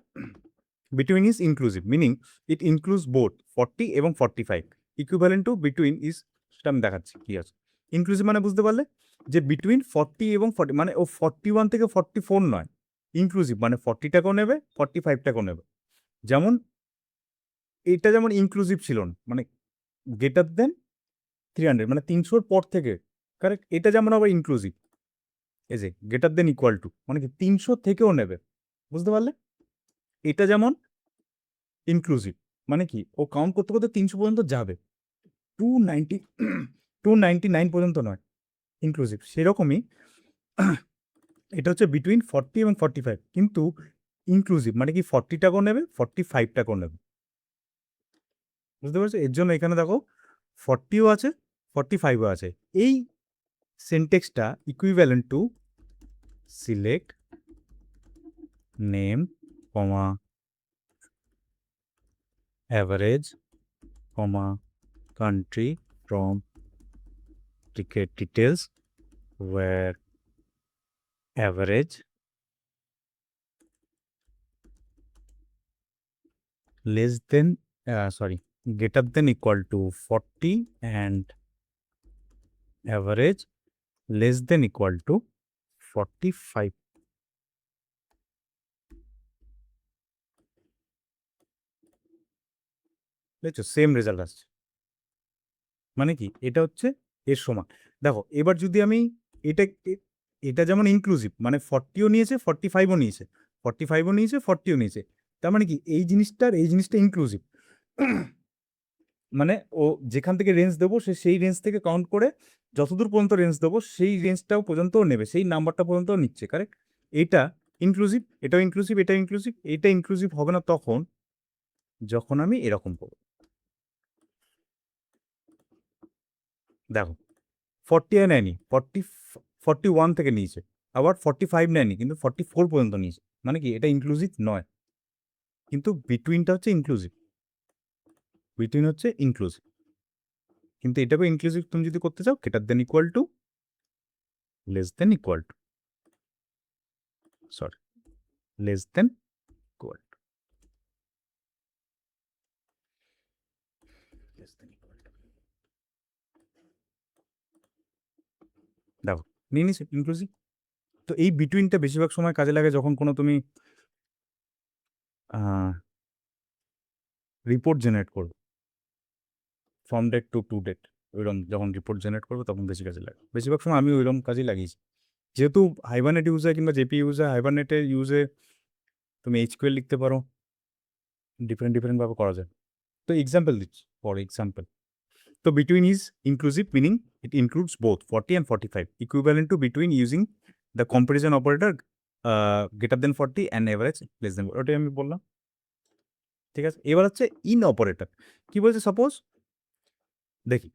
Between is inclusive, meaning it includes both 40 এবং 45। ইকুইভ্যালেন্ট টু বিটুইন ইজ, সেটা আমি দেখাচ্ছি কি আছে। ইনক্লুসিভ মানে বুঝতে পারলে যে বিটুইন 40 এবং 40, মানে ও 41 থেকে 44 নয়। ইনক্লুসিভ মানে 40 টাকাও নেবে, 45 টাকাও নেবে। যেমন এটা যেমন ইনক্লুসিভ ছিল না, মানে গ্রেটার দেন 300, মানে 300 পর থেকে, কারেক্ট। এটা যেমন আবার ইনক্লুসিভ, এই যে গ্রেটার দেন ইকুয়াল টু, মানে কি 300 থেকেও নেবে, বুঝতে পারলে। এটা যেমন ইনক্লুসিভ, মানে কি ও কাউন্ট করতে করতে 300 পর্যন্ত যাবে, 290 299 পর্যন্ত নয়, ইনক্লুসিভ। সেরকমই এটা হচ্ছে বিটুইন 40 এবং 45, কিন্তু ইনক্লুসিভ মানে কি 40 টাকাও নেবে, 45 টাকাও নেবে, বুঝতে পারছো। এর জন্য এখানে দেখো 40ও আছে, 45ও আছে। এই সেন্টেক্সটা equivalent to select name comma average comma country from ticket details where average less than sorry greater than equal to 40 and average less than equal to 45. দেখছো সেম রেজাল্ট আসছে, মানে কি এটা হচ্ছে এর সমান। দেখো এবার যদি আমি এটা এটা যেমন ইনক্লুসিভ, মানে 40ও নিয়েছে, 45ও নিয়েছে, 45ও নিয়েছে, 40ও নিয়েছে, তার মানে কি এই জিনিসটা ইনক্লুসিভ। মানে ও যেখান থেকে রেঞ্জ দেবো সে সেই রেঞ্জ থেকে কাউন্ট করে যতদূর পর্যন্ত রেঞ্জ দেবো সেই রেঞ্জটাও পর্যন্তও নেবে, সেই নাম্বারটা পর্যন্তও নিচ্ছে, কারেক্ট। এইটা ইনক্লুসিভ, এটাও ইনক্লুসিভ, এটা ইনক্লুসিভ। এইটা ইনক্লুসিভ হবে না তখন যখন আমি এরকম করবো। দেখো 40 নেয়নি, 41 থেকে নিয়েছে, আবার 45 নেয়নি, কিন্তু 44 পর্যন্ত নিয়েছে, মানে কি এটা ইনক্লুসিভ নয়। কিন্তু বিটুইনটা হচ্ছে ইনক্লুসিভ, বিটুইন হচ্ছে ইনক্লুসিভ। কিন্তু এটাকে ইনক্লুসিভ তুমি যদি করতে চাও, greater than equal to less than equal to, sorry less than equal to, less than equal to. দেখো নিয়ে নিছে ইনক্লুসিভ। তো এই বিটুইনটা বেশিরভাগ সময় কাজে লাগে যখন কোনো তুমি রিপোর্ট জেনারেট করবে, from date to to date, ওইরকম যখন রিপোর্ট জেনারেট করবে তখন বেশি কাজে লাগে। বেশিরভাগ সময় আমি ওইরকম কাজেই লাগিয়েছি, যেহেতু হাইবারনেট ইউজ হয় কিংবা জেপি ইউজ হয়। হাইবারনেটের ইউজে তুমি এইচকিউএল লিখতে পারো, ডিফারেন্টভাবে করা যায়। তো এক্সাম্পল দিচ্ছি, ফর এক্সাম্পল। তো between is inclusive meaning it includes both 40 and 45, equivalent to between using the comparison operator greater than 40 and average less than, ওটাই আমি বললাম, ঠিক আছে। এবার হচ্ছে ইন অপারেটর, কি বলছে, সাপোজ দেখি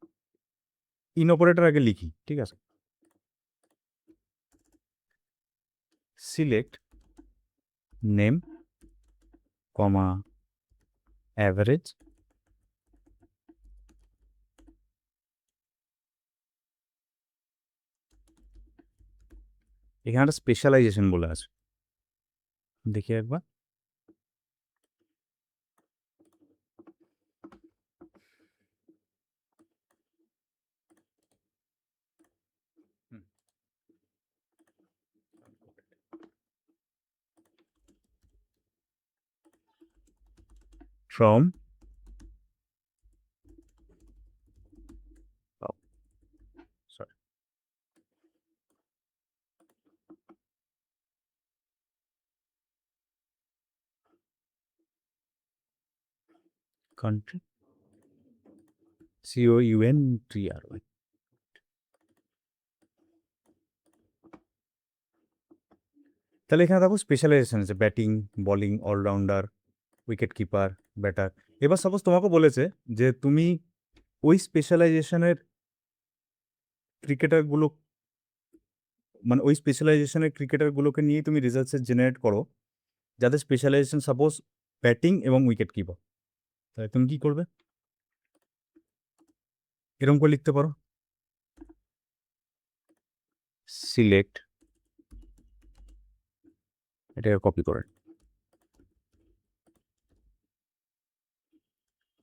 ইন অপারেটর আগে লিখি, ঠিক আছে। সিলেক্ট নেম কমা অ্যাভারেজ এখানে একটা স্পেশালাইজেশন বলে আছে, দেখি একবার। From sorry country, COUNTRY। তাহলে এখানে দেখো স্পেশালাইজেশন আছে, batting, bowling, allrounder, wicket keeper, batter. এবার সাপোজ তোমাকে বলেছে যে তুমি ওই স্পেশালাইজেশনের ক্রিকেটারগুলো, মানে ওই স্পেশালাইজেশনের ক্রিকেটারগুলোকে নিয়ে তুমি রেজাল্টস জেনারেট করো, যাদের স্পেশালাইজেশন সাপোজ ব্যাটিং এবং উইকেট কিপার। তাহলে তুমি কি করবে, এরকম করে লিখতে পারো, সিলেক্ট, এটাকে কপি করে,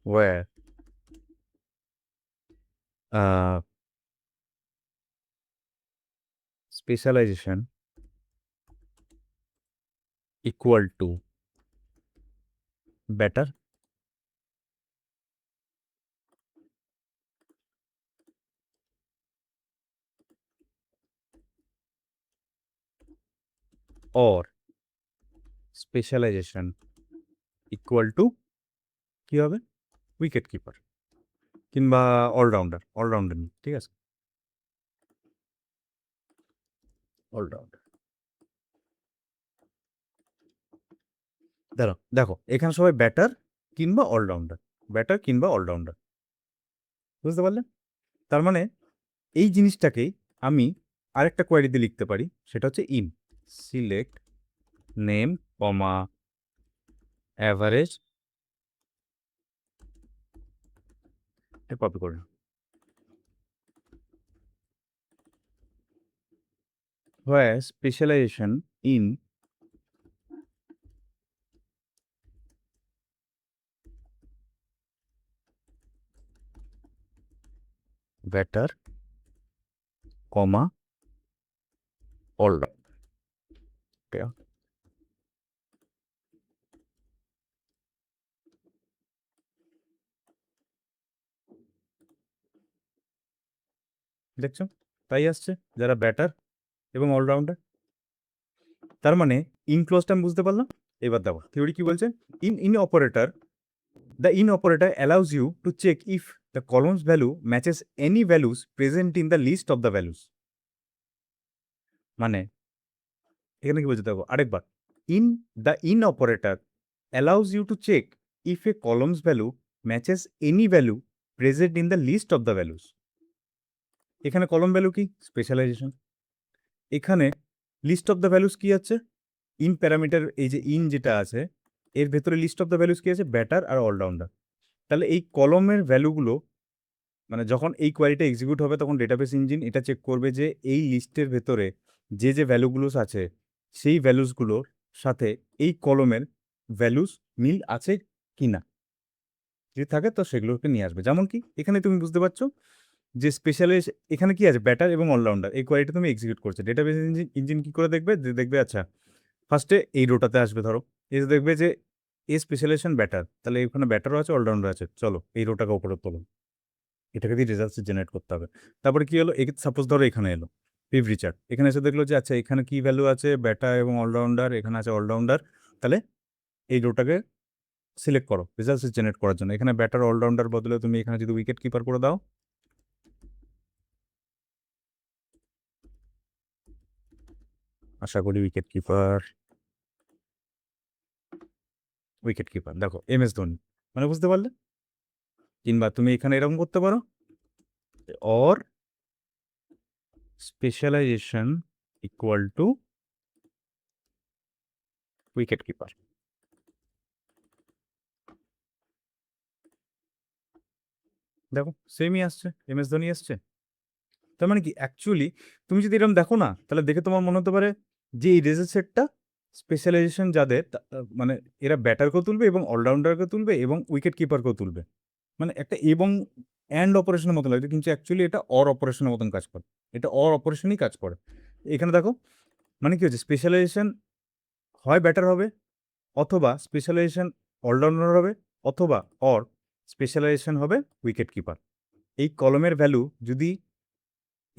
where specialization equal to batter or specialization equal to কি হবে উইকেট কিপার কিংবা অলরাউন্ডার অলরাউন্ডার, ঠিক আছে, অলরাউন্ডার। দেখো দেখো এখানে সবাই ব্যাটার কিংবা অলরাউন্ডার, ব্যাটার কিংবা অলরাউন্ডার, বুঝতে পারলে? তার মানে এই জিনিসটাকেই আমি আরেকটা কোয়ারি দিয়ে লিখতে পারি, সেটা হচ্ছে in select name comma average, copy করে হয় specialization in batter comma allrounder. দেখছো, তাই আসছে যারা ব্যাটার এবং অলরাউন্ডার। তার মানে ইন ক্লোজটা আমি বুঝতে পারলাম। এবার দেখো থিওরি কি বলছে, in operator, the in operator allows you to check if the column's value matches any values present in the list of the values। মানে এখানে কি বলছে দেখো আরেকবার, in the in operator allows you to check if a column's value matches any value present in the list of the values। এখানে কলম value কি specialisation, এখানে লিস্ট অফ দ্য ভ্যালুস কি আছে ইন প্যারামিটার, এই যে ইন যেটা আছে এর ভেতরে লিস্ট অফ দ্য ভ্যালুস কি আছে ব্যাটার আর অলরাউন্ডার। তাহলে এই কলমের ভ্যালুগুলো মানে যখন এই কোয়ারিটা এক্সিকিউট হবে তখন ডেটাবেস ইঞ্জিন এটা চেক করবে যে এই লিস্টের ভেতরে যে যে ভ্যালুগুলো আছে সেই ভ্যালুসগুলোর সাথে এই কলমের ভ্যালুস মিল আছে কি না, যদি থাকে তো সেগুলোকে নিয়ে আসবে। যেমন কি এখানে তুমি বুঝতে পারছো যে স্পেশালিস্ট এখানে কি আছে ব্যাটার এবং অলরাউন্ডার, এই কোয়ারিটা তুমি এক্সিকিউট করছো, ডেটাবেস ইঞ্জিন ইঞ্জিন কি করে দেখবে যে দেখবে আচ্ছা ফার্স্টে এই রোটাতে আসবে, ধরো এই যে দেখবে যে এ স্পেশালাইজেশন ব্যাটার, তাহলে এখানে ব্যাটারও আছে অলরাউন্ডার আছে, চলো এই রোটাকে উপরে তোলো, এটাকে দিয়ে রেজাল্ট জেনারেট করতে হবে। তারপরে কি হলো, সাপোজ ধরো এখানে এলো পিভ রিচার্ড, এখানে এসে দেখলো যে আচ্ছা এখানে কি ভ্যালু আছে ব্যাটা এবং অলরাউন্ডার, এখানে আছে অলরাউন্ডার, তাহলে এই রোটাকে সিলেক্ট করো রেজাল্ট জেনারেট করার জন্য। এখানে ব্যাটার অলরাউন্ডার বদলে তুমি এখানে যদি উইকেট কিপার করে দাও, আশা করি উইকেট কিপার, উইকেট কিপার দেখো এম এস ধোনি, মানে বুঝতে পারলে? কিংবা তুমি এখানে এরকম করতে পারো or specialization equal to wicket keeper, দেখো সেমই আসছে, এম এস ধোনি আসছে। তার মানে কি অ্যাকচুয়ালি তুমি যদি এরকম দেখো না, তাহলে দেখে তোমার মনে হতে পারে যে এই রেজার সেটটা স্পেশালাইজেশন যাদের মানে এরা ব্যাটারকেও তুলবে এবং অলরাউন্ডারকেও তুলবে এবং উইকেট কিপারকেও তুলবে, মানে একটা এবং অ্যান্ড অপারেশনের মতো লাগছে, কিন্তু অ্যাকচুয়ালি এটা অর অপারেশনের মতন কাজ করে, এটা অর অপারেশনই কাজ করে। এখানে দেখো মানে কি হচ্ছে স্পেশালাইজেশন হয় ব্যাটার হবে, অথবা স্পেশালাইজেশন অলরাউন্ডার হবে, অথবা অর স্পেশালাইজেশন হবে উইকেট কিপার। এই কলমের ভ্যালু যদি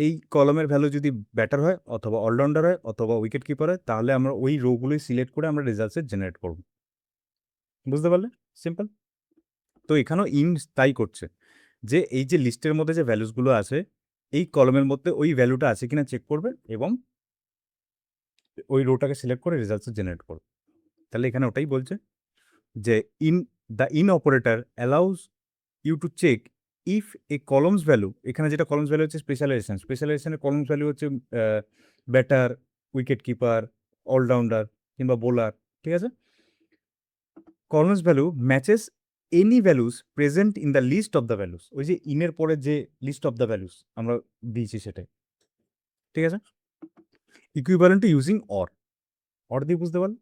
এই কলমের ভ্যালু যদি ব্যাটার হয় অথবা অলরাউন্ডার হয় অথবা উইকেট কিপার হয়, তাহলে আমরা ওই রোগুলোই সিলেক্ট করে আমরা রেজাল্টসের জেনারেট করব। বুঝতে পারলে? সিম্পল। তো এখানেও ইন তাই করছে যে এই যে লিস্টের মধ্যে যে ভ্যালুসগুলো আছে এই কলমের মধ্যে ওই ভ্যালুটা আছে কিনা চেক করবে এবং ওই রোটাকে সিলেক্ট করে রেজাল্টস জেনারেট করবে। তাহলে এখানে ওটাই বলছে যে in the in operator allows you to check if a column's value, এখানে যেটা কলমস ভ্যালু হচ্ছে স্পেশালাইজেশন, স্পেশালাইজেশনের কলমস ভ্যালু হচ্ছে ব্যাটার, উইকেট কিপার, অলরাউন্ডার কিংবা বোলার, ঠিক আছে, column's value matches any values present in the list of the values, ওই যে ইনের পরে যে লিস্ট অফ দ্য ভ্যালুস আমরা দিয়েছি সেটাই, ঠিক আছে, equivalent to using or, or দিয়ে বুঝতে পারল?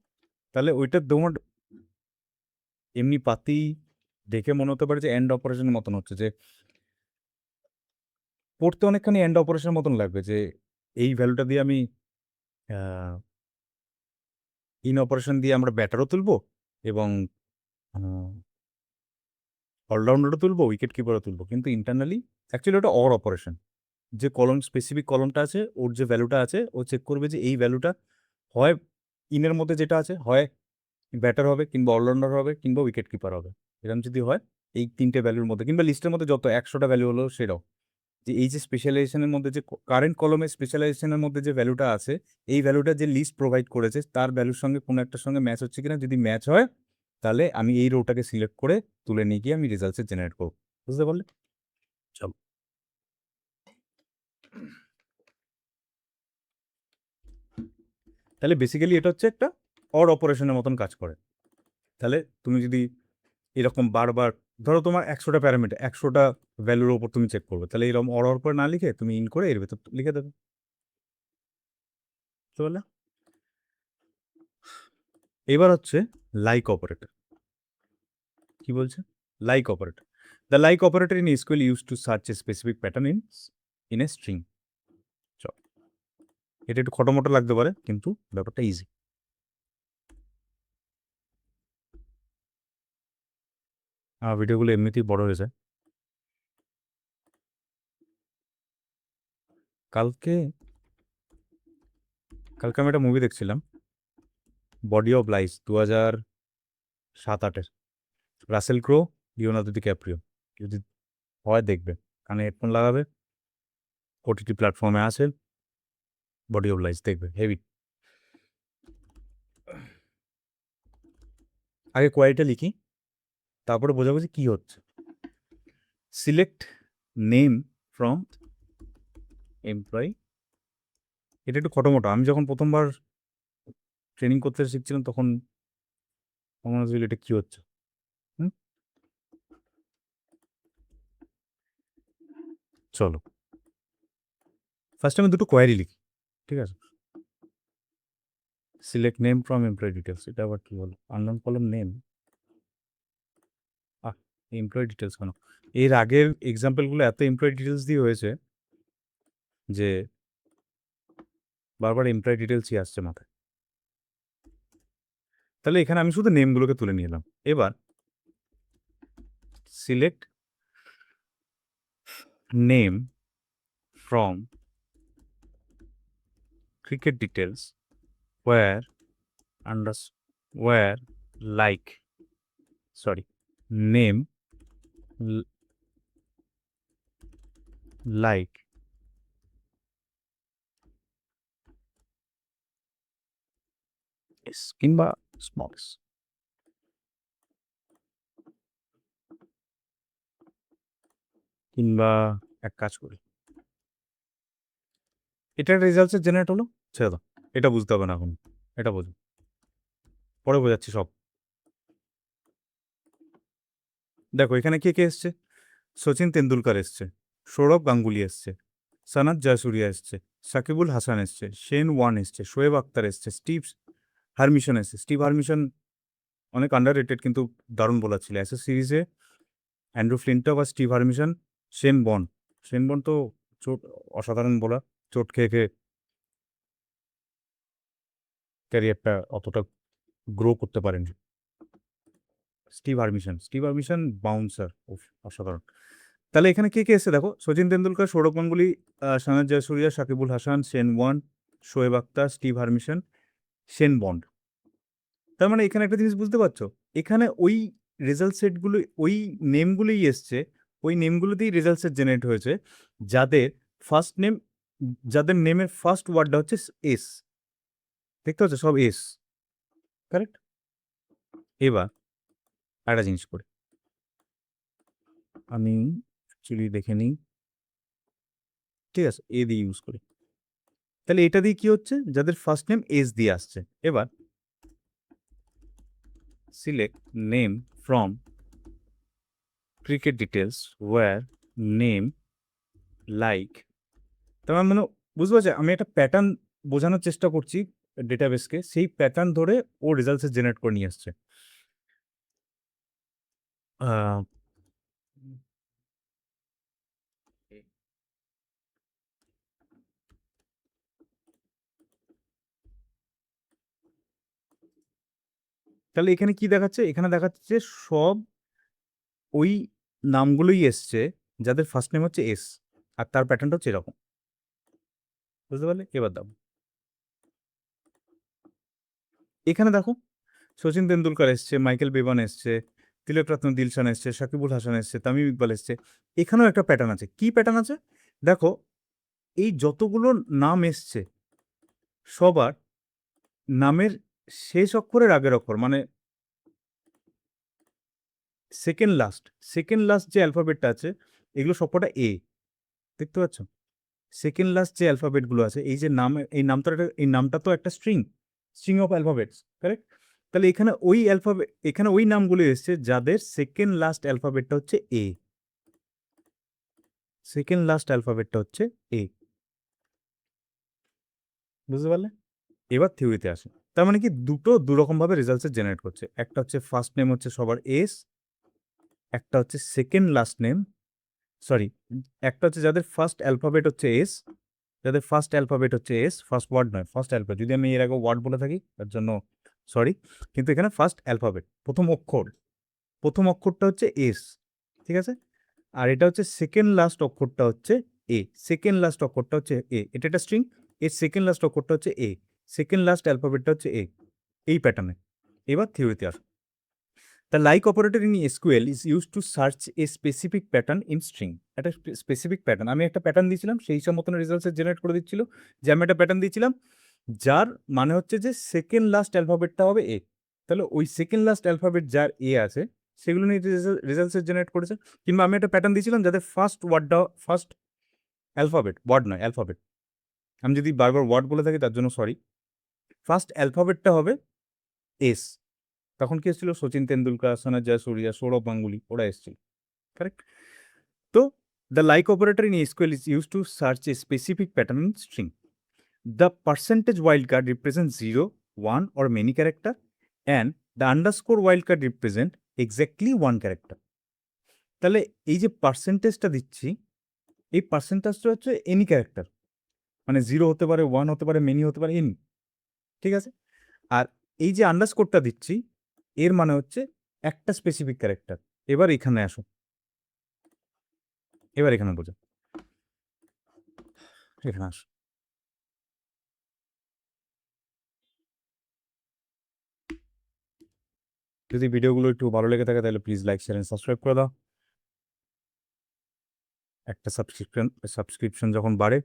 তাহলে ওইটা তোমার এমনি পাতি দেখে মনে হতে পারে যে এন্ড অপারেশনের মতন হচ্ছে, যে পড়তে অনেকখানি এন্ড অপারেশনের মতন লাগবে যে এই ভ্যালুটা দিয়ে আমি ইন অপারেশন দিয়ে আমরা ব্যাটারও তুলবো এবং অলরাউন্ডারও তুলবো, উইকেট কিপারও তুলবো, কিন্তু ইন্টারনালি অ্যাকচুয়ালি ওটা অর অপারেশন। যে কলম স্পেসিফিক কলমটা আছে, ওর যে ভ্যালুটা আছে, ও চেক করবে যে এই ভ্যালুটা হয় ইনের মধ্যে যেটা আছে, হয় ব্যাটার হবে, কিংবা অলরাউন্ডার হবে, কিংবা উইকেট কিপার হবে। এরকম যদি হয় এই তিনটে ভ্যালুর মধ্যে, কিংবা লিস্টের মধ্যে যত 100টা ভ্যালু হলো সেটাও, যে এই যে স্পেশালাইজেশনের মধ্যে যে কারেন্ট কলমের স্পেশালাইজেশনের মধ্যে যে ভ্যালুটা আছে, এই ভ্যালুটা যে লিস্ট প্রোভাইড করেছে তার ভ্যালুর সঙ্গে কোনো একটার সঙ্গে ম্যাচ হচ্ছে কিনা, যদি ম্যাচ হয় তাহলে আমি এই রোটাকে সিলেক্ট করে তুলে নিয়ে গিয়ে আমি রেজাল্টস জেনারেট করবো। বুঝতে পারলে? চলো, তাহলে বেসিক্যালি এটা হচ্ছে একটা অর অপারেশনের মতন কাজ করে। তাহলে তুমি যদি এরকম বারবার, ধরো তোমার 100টা প্যারামিটার, 100টা ভ্যালুর ওপর তুমি চেক করবে, তাহলে এরকম অর অর করে না লিখে তুমি ইন করে এর ভেতর লিখে দেবে। বুঝতে পারলে? এবার হচ্ছে লাইক অপারেটর। কি বলছে? Like operator. The like operator in SQL use to search a specific pattern in a string. চল, এটা একটু খটোমটো লাগতে পারে, কিন্তু ব্যাপারটা ইজি। ভিডিওগুলো এমনিতেই বড় হয়ে যায়। কালকে কালকে আমি একটা মুভি দেখছিলাম, বডি অফ লাইস, 2007-8-এর। Russell Crowe, Leonardo DiCaprio. যদি হয় দেখবে, কানে হেডফোন লাগাবে, ওটিটি প্ল্যাটফর্মে আছে, বডি অফ লাইস দেখবে, হেভি। আগে কোয়ারিটা লিখি, তারপরে বোঝাবো যে কী হচ্ছে। Select name from employee. এটা একটু খটোমটো, আমি যখন প্রথমবার ট্রেনিং করতে শিখছিলাম তখন মনে হচ্ছিল এটা কী হচ্ছে। হুম, চলো, ফার্স্ট আমি দুটো কোয়ারি লিখি, ঠিক আছে? Select name from employee details, এটা আবার কী হলো? Unknown column name, employee details কেন? এর আগের এক্সাম্পলগুলো এত এমপ্লয়ি ডিটেলস দিয়ে হয়েছে যে বারবার এমপ্লয়ি ডিটেলসই আসছে মাথায়। তাহলে এখানে আমি শুধু নেমগুলোকে তুলে নিয়ে এলাম। এবার select name from cricket details where under where like, sorry, name like S কিংবা স্মল এস। কিংবা এক কাজ করি, এটা রেজাল্টসের জেনারেট হলো, ছেড়ে দাও, এটা বুঝতে হবে না এখন, এটা বোঝো, পরে বোঝাচ্ছি সব। দেখো এখানে কে কে এসছে? সচিন তেন্ডুলকার এসছে, সৌরভ গাঙ্গুলি এসছে, সানাত জয়সুরিয়া এসছে, সাকিবুল হাসান এসছে, শেন ওয়ান এসছে, শোয়েব আক্তার এসছে, স্টিভ হারমিশন এসছে। স্টিভ হারমিশন অনেক আন্ডার রেটেড, কিন্তু দারুণ বোলার ছিল। অ্যাসেস সিরিজে অ্যান্ড্রু ফ্লিন্টক আর স্টিভ হারমিশন। শেন বন, শেন বন তো চোট, অসাধারণ বোলার, চোট খেয়ে খেয়ে ক্যারিয়ারটা অতটা গ্রো করতে পারেনি। স্টিভ হারমিশন বাউন্সার, অসাধারণ। তাহলে এখানে কে কে এসছে দেখো, Sachin Tendulkar, Sourav Ganguly, Sanath Jayasuriya, Shakibul Hasan, Shane Warne, Shoaib Akhtar, Steve Harmison, Shane Bond. তার মানে এখানে একটা জিনিস বুঝতে পারছো, এখানে ওই রেজাল্ট সেটগুলো, ওই নেমগুলোই এসছে, ওই নেমগুলোতেই রেজাল্ট সেট জেনারেট হয়েছে, যাদের ফার্স্ট নেম, যাদের নেমের ফার্স্ট ওয়ার্ডটা হচ্ছে এস। দেখতে পাচ্ছ, সব এস, কারেক্ট? এবার একটা জিনিস করি, আমি অ্যাকচুয়ালি দেখে নিই, ঠিক আছে, এ দিয়ে ইউজ করি। তাহলে এটা দিয়ে কি হচ্ছে, যাদের ফার্স্ট নেম এস দিয়ে আসছে। এবার select name from cricket details where name like. তার মানে বুঝতে পারছি, আমি একটা প্যাটার্ন বোঝানোর চেষ্টা করছি ডেটাবেসকে, সেই প্যাটার্ন ধরে ও রেজাল্টস জেনারেট করে নিয়ে আসছে। তাহলে এখানে কি দেখাচ্ছে? এখানে দেখাচ্ছে যে সব ওই নামগুলোই এসছে যাদের ফার্স্ট নেম হচ্ছে এস, আর তার প্যাটার্নটা হচ্ছে এরকম। বুঝতে পারলে? এবার দাও, এখানে দেখো সচিন তেন্ডুলকার এসছে, মাইকেল বেভান এসছে, তিলকরত্ন দিলশান এসছে, সাকিবুল হাসান এসছে, তামিম ইকবাল এসছে। এখানেও একটা প্যাটার্ন আছে। কি প্যাটার্ন আছে? দেখো, এই যতগুলো নাম এসছে সবার নামের শেষ অক্ষরের আগের অক্ষর, মানে সেকেন্ড লাস্ট যে অ্যালফাবেটটা আছে, এগুলো সবকটা এ। দেখতে পাচ্ছ? সেকেন্ড লাস্ট যে অ্যালফাবেটগুলো আছে, এই যে নাম, এই নামটা তো একটা স্ট্রিং অফ অ্যালফাবেটস, কারেক্ট? তাহলে এখানে ওই নামগুলো এসছে যাদের সেকেন্ড লাস্ট অ্যালফাবেটটা হচ্ছে এ। সেকেন্ড লাস্ট অ্যালফাবেটটা হচ্ছে এ। বুঝতে পারলে? এবার থিওরিতে আসে। তার মানে কি, দুরকম ভাবে রেজাল্টস জেনারেট করছে। একটা হচ্ছে ফার্স্ট নেম হচ্ছে সবার এস, একটা হচ্ছে সেকেন্ড লাস্ট নেম, সরি, একটা হচ্ছে যাদের ফার্স্ট অ্যালফাবেট হচ্ছে এস, ফার্স্ট ওয়ার্ড নয়, ফার্স্ট অ্যালফাবেট। যদি আমি এর আগে ওয়ার্ড বলে থাকি তার জন্য সরি, কিন্তু এখানে ফার্স্ট অ্যালফাবেট, প্রথম অক্ষরটা হচ্ছে এস, ঠিক আছে? আর এটা হচ্ছে সেকেন্ড লাস্ট অক্ষরটা হচ্ছে এ, এটা একটা স্ট্রিং, এর সেকেন্ড লাস্ট অক্ষরটা হচ্ছে এ, সেকেন্ড লাস্ট অ্যালফাবেটটা হচ্ছে এ, এই প্যাটার্নে। এবার থিওরিতে আস। The like operator in SQL is use to search a specific pattern in string. একটা স্পেসিফিক প্যাটার্ন, আমি একটা প্যাটার্ন দিয়েছিলাম, সেই সব মতন রেজাল্টস জেনারেট করে দিচ্ছিল। যে আমি একটা প্যাটার্ন দিয়েছিলাম যার মানে হচ্ছে যে সেকেন্ড লাস্ট অ্যালফাবেটটা হবে এ, তাহলে ওই সেকেন্ড লাস্ট অ্যালফাবেট যার এ আছে সেগুলো নিয়ে রেজাল্টস জেনারেট করেছে। কিংবা আমি একটা প্যাটার্ন দিয়েছিলাম যাদের ফার্স্ট অ্যালফাবেট, ওয়ার্ড নয় অ্যালফাবেট, আমি যদি বারবার ওয়ার্ড বলে থাকি তার জন্য সরি, ফার্স্ট অ্যালফাবেটটা হবে এস। তখন কি এসেছিল? সচিন তেন্ডুলকার, সোনা জয়সূর্যা, সৌরভ গাঙ্গুলি, ওরা এসেছিল, কারেক্ট? তো the like operator in SQL is use to search a specific pattern in string. The percentage wildcard represents 0, 1 or many character, and the underscore wildcard represent exactly one character. তাহলে এই যে পার্সেন্টেজটা দিচ্ছি, এই পার্সেন্টেজটা হচ্ছে এনি ক্যারেক্টার, মানে 0 হতে পারে, 1 হতে পারে, মেনি হতে পারে, এনি, ঠিক আছে? আর এই যে আন্ডারস্কোরটা দিচ্ছি, এর মানে হচ্ছে একটা স্পেসিফিক ক্যারেক্টার। এবার এখানে আসো, এখানে বোঝো, এখানে আসো। যদি ভিডিওগুলো একটু ভালো লেগে থাকে তাহলে প্লিজ লাইক, শেয়ার, সাবস্ক্রাইব করে দাও। একটা সাবস্ক্রিপশন যখন বাড়ে,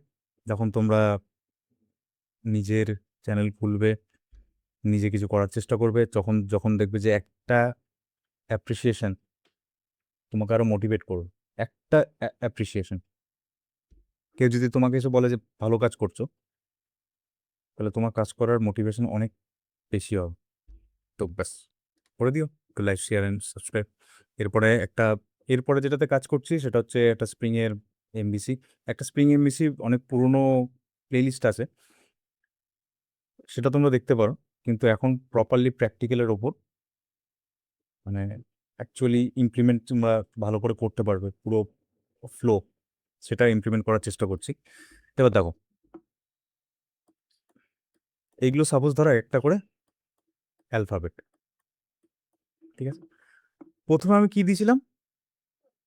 যখন তোমরা নিজের চ্যানেল খুলবে, নিজে কিছু করার চেষ্টা করবে, যখন দেখবে যে একটা অ্যাপ্রিসিয়েশন তোমাকে আরো মোটিভেট করবে, একটা অ্যাপ্রিসিয়েশন, কেউ যদি তোমাকে এসে বলে যে ভালো কাজ করছো, তাহলে তোমার কাজ করার মোটিভেশন অনেক বেশি হবে। তো ব্যাস, করে দিও একটু লাইক, শেয়ার অ্যান্ড সাবস্ক্রাইব। এরপরে এরপরে যেটাতে কাজ করছি সেটা হচ্ছে একটা স্প্রিং এমবিসি, অনেক পুরনো প্লেলিস্ট আছে, সেটা তোমরা দেখতে পারো। কিন্তু এখন প্রপারলি প্র্যাকটিক্যালের ওপর, মানে অ্যাকচুয়ালি ইমপ্লিমেন্ট তোমরা ভালো করে করতে পারবে, পুরো ফ্লো সেটা ইমপ্লিমেন্ট করার চেষ্টা করছি। এবার দেখো, এইগুলো সাপোজ ধরো একটা করে অ্যালফাবেট, ঠিক আছে? প্রথমে আমি কি দিয়েছিলাম?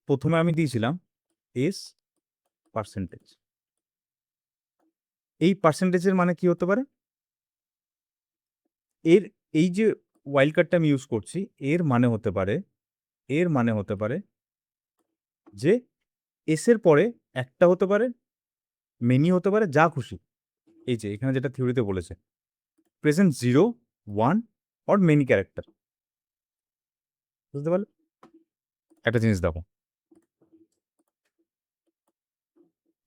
প্রথমে আমি দিয়েছিলাম এস পার্সেন্টেজ। এই পার্সেন্টেজের মানে কি হতে পারে? এর এই যে ওয়াইল্ড কার্ডটা আমি ইউজ করছি, এর মানে হতে পারে যে এস এর পরে একটা হতে পারে, মেনি হতে পারে, যা খুশি। এই যে এখানে যেটা থিওরিতে বলেছে, প্রেজেন্ট 0, 1 অর মেনি ক্যারেক্টার। বুঝতে পারলে? একটা জিনিস দেখো,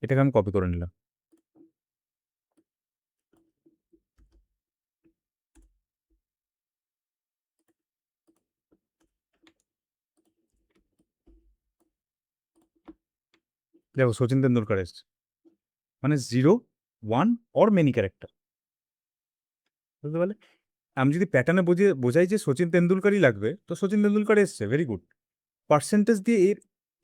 এটাকে আমি কপি করে নিলাম। দেখো, সচিন তেন্ডুলকার এসছে, মানে 0, 1 অর মেনি ক্যারেক্টার। বুঝতে পারলে? আমি যদি প্যাটার্নে বোঝাই যে সচিন তেন্ডুলকারই লাগবে, তো সচিন তেন্ডুলকার এসছে, ভেরি গুড। পার্সেন্টেজ দিয়ে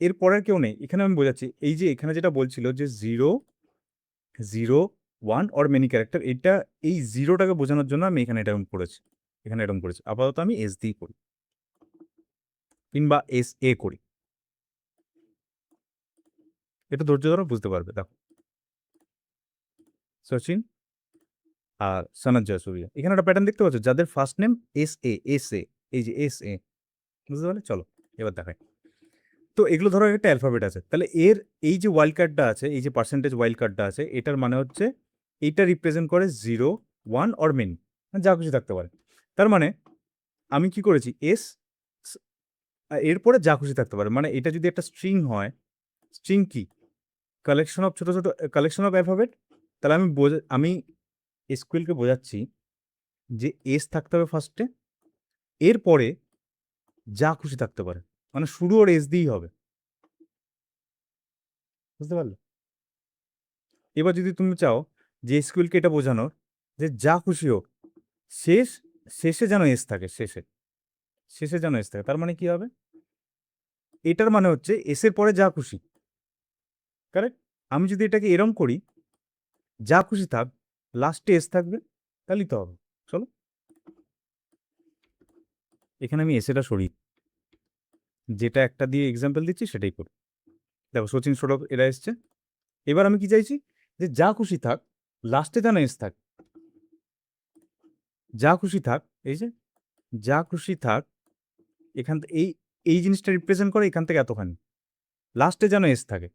এর পরের কেউ নেই। এখানে আমি বোঝাচ্ছি, এই যে এখানে যেটা বলছিল যে 0, 0, 1 অর মেনি ক্যারেক্টার, এটা এই জিরোটাকে বোঝানোর জন্য আমি এখানে এটা করেছি। এখানে এরকম করেছি, আপাতত আমি এস দিয়ে করি কিংবা এস এ করি, এটা ধৈর্য ধরো বুঝতে পারবে। দেখো সচিন আর সনদ জয়সূর্য, এখানে একটা প্যাটার্ন দেখতে পাচ্ছ, যাদের ফার্স্ট নেম এস এ, এই যে এস এ, বুঝতে পারলে? চলো এবার দেখাই। তো এগুলো ধরো একটা অ্যালফাবেট আছে, তাহলে এর এই যে ওয়াইল্ড কার্ডটা আছে, এই যে পার্সেন্টেজ ওয়াইল্ড কার্ডটা আছে, এটার মানে হচ্ছে এইটা রিপ্রেজেন্ট করে 0, 1 অর মেনি, যা খুশি থাকতে পারে। তার মানে আমি কি করেছি, এস এরপরে যা খুশি থাকতে পারে, মানে এটা যদি একটা স্ট্রিং হয়, স্ট্রিং কি কালেকশন অফ ছোট ছোট কালেকশন অফ অ্যালফাবেট, তাহলে আমি এসকিউএলকে বোঝাচ্ছি যে এস থাকতে হবে ফার্স্টে, এরপরে যা খুশি থাকতে পারে, মানে শুরু ওর এস দিয়েই হবে, বুঝতে পারলে? এবার যদি তুমি চাও যে এসকিউএলকে এটা বোঝানোর যে যা খুশি হোক, শেষ শেষে যেন এস থাকে, শেষে শেষে যেন এস থাকে, তার মানে কি হবে, এটার মানে হচ্ছে এস এর পরে যা খুশি, কারেক্ট? আমি যদি এটাকে এরম করি, যা খুশি থাক, লাস্টে এস থাকবে, তাহলেই তো হবে। চলো এখানে আমি এস এটা সরি, যেটা একটা দিয়ে এক্সাম্পল দিচ্ছি সেটাই করি। দেখো সচিন সৌরভ এরা এসছে, এবার আমি কি চাইছি যে যা খুশি থাক, লাস্টে যেন এস থাক, যা খুশি থাক, এই যে যা খুশি থাক, এখান থেকে এই এই জিনিসটা রিপ্রেজেন্ট করে এখান থেকে এতখানি, লাস্টে যেন এস থাকে,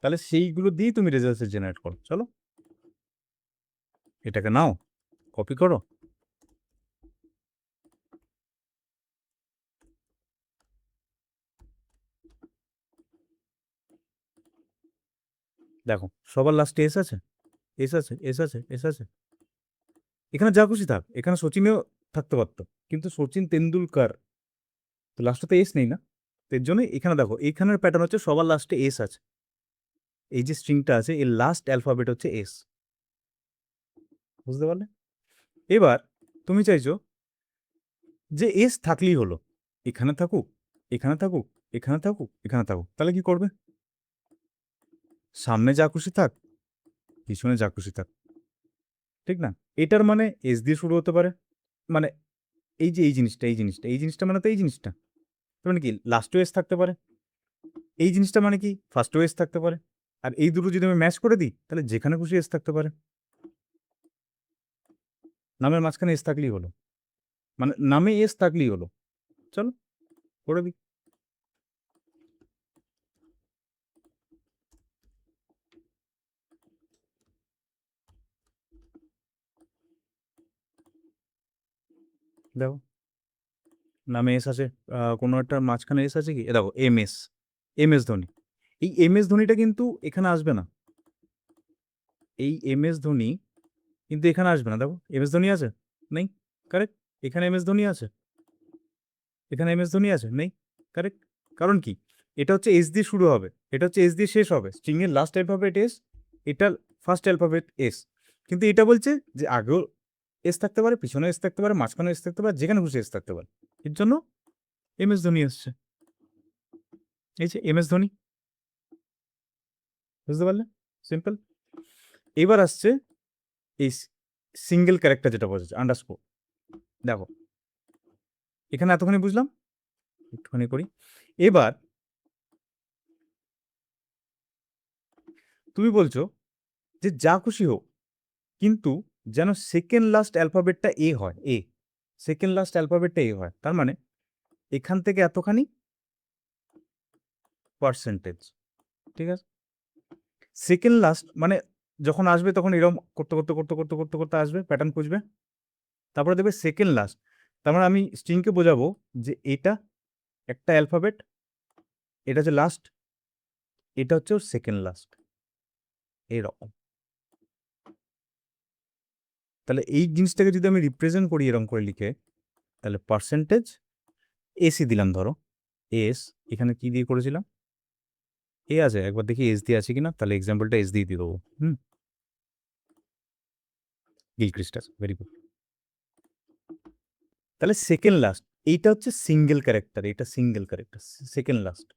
তাহলে সেইগুলো দিয়েই তুমি রেজাল্ট জেনারেট করো। চলো এটাকে নাও, কপি করো, দেখো সবার লাস্টে এস আছে, এস আছে, এস আছে, এস আছে, এখানে যা খুশি থাক, এখানে সচিনেও থাকতে পারতো, কিন্তু সচিন তেন্ডুলকার, তো লাস্টে তো এস নেই না, তো এর জন্য এখানে দেখো এইখানের প্যাটার্ন হচ্ছে সবার লাস্টে এস আছে, এই যে স্ট্রিংটা আছে এর লাস্ট অ্যালফাবেট হচ্ছে এস, বুঝতে পারলে? এবার তুমি চাইছো যে এস থাকলেই হলো, এখানে থাকুক, এখানে থাকুক, এখানে থাকুক, এখানে থাকুক, তাহলে কি করবে, সামনে যা খুশি থাক, পিছনে যা খুশি থাক, ঠিক না? এটার মানে এস দিয়ে শুরু হতে পারে, মানে এই যে এই জিনিসটা, এই জিনিসটা, এই জিনিসটা মানে তো এই জিনিসটা, তার মানে কি লাস্টও এস থাকতে পারে, এই জিনিসটা মানে কি ফার্স্টও এস থাকতে পারে, আর এই দুটো যদি আমি ম্যাচ করে দিই, তাহলে যেখানে খুশি এস থাকতে পারে, নামের মাঝখানে এস থাকলেই হলো, মানে নামে এস থাকলেই হলো। চলো করে দিই, দেখো নামে এস আছে, কোনো একটা মাঝখানে এস আছে কি, দেখো এম এস ধোনি, এই এম এস ধোনিটা কিন্তু এখানে আসবে না, এই এম এস ধোনি কিন্তু এখানে আসবে না, দেখো এম এস ধোনি আছে, নেই, কারেক্ট? এখানে এম এস ধোনি আছে, এখানে এম এস ধোনি আছে, নেই, কারেক্ট? কারণ কি, এটা হচ্ছে এস দিয়ে শুরু হবে, এটা হচ্ছে এস দিয়ে শেষ হবে, স্ট্রিং এর লাস্ট অ্যালফাবেট এস, এটা ফার্স্ট অ্যালফাবেট এস, কিন্তু এটা বলছে যে আগেও এস থাকতে পারে, পিছনে এস থাকতে পারে, মাঝখানে এস থাকতে পারে, যেখানে খুশি এস থাকতে পারে, এর জন্য এম এস ধোনি আসছে, এই যে এম এস ধোনি, বুঝতে পারলে? সিম্পল। এবার আসছে এই সিঙ্গেল ক্যারেক্টার যেটা বোঝাচ্ছে আন্ডারস্কোর, দেখো এখানে এতখানি বুঝলাম, একটুখানি করি। এবার তুমি বলছো যে যা খুশি হোক, কিন্তু যেন সেকেন্ড লাস্ট অ্যালফাবেটটা এ হয়, এ, সেকেন্ড লাস্ট অ্যালফাবেটটা এ হয়, তার মানে এখান থেকে এতখানি পার্সেন্টেজ, ঠিক আছে? সেকেন্ড লাস্ট মানে যখন আসবে তখন এরকম করতে করতে করতে করতে করতে করতে আসবে, প্যাটার্ন খুঁজবে, তারপরে দেখবে সেকেন্ড লাস্ট, তার মানে আমি স্ট্রিংকে বোঝাবো যে এটা একটা অ্যালফাবেট, এটা হচ্ছে লাস্ট, এটা হচ্ছে ওর সেকেন্ড লাস্ট, এরকম। তাহলে এই জিনিসটাকে যদি আমি রিপ্রেজেন্ট করি এরকম করে লিখে, তাহলে পার্সেন্টেজ এসি দিলাম, ধরো এস, এখানে কি দিয়ে করেছিলাম, এ আছে, একবার দেখি এস দিয়ে আছে কিনা, তাহলে এক্সাম্পলটা এস দিয়ে দেবো। গিলক্রিস্ট আছে, ভেরি গুড। তাহলে সেকেন্ড লাস্ট, এইটা হচ্ছে সিঙ্গেল ক্যারেক্টার, এটা সিঙ্গেল ক্যারেক্টার, সেকেন্ড লাস্ট।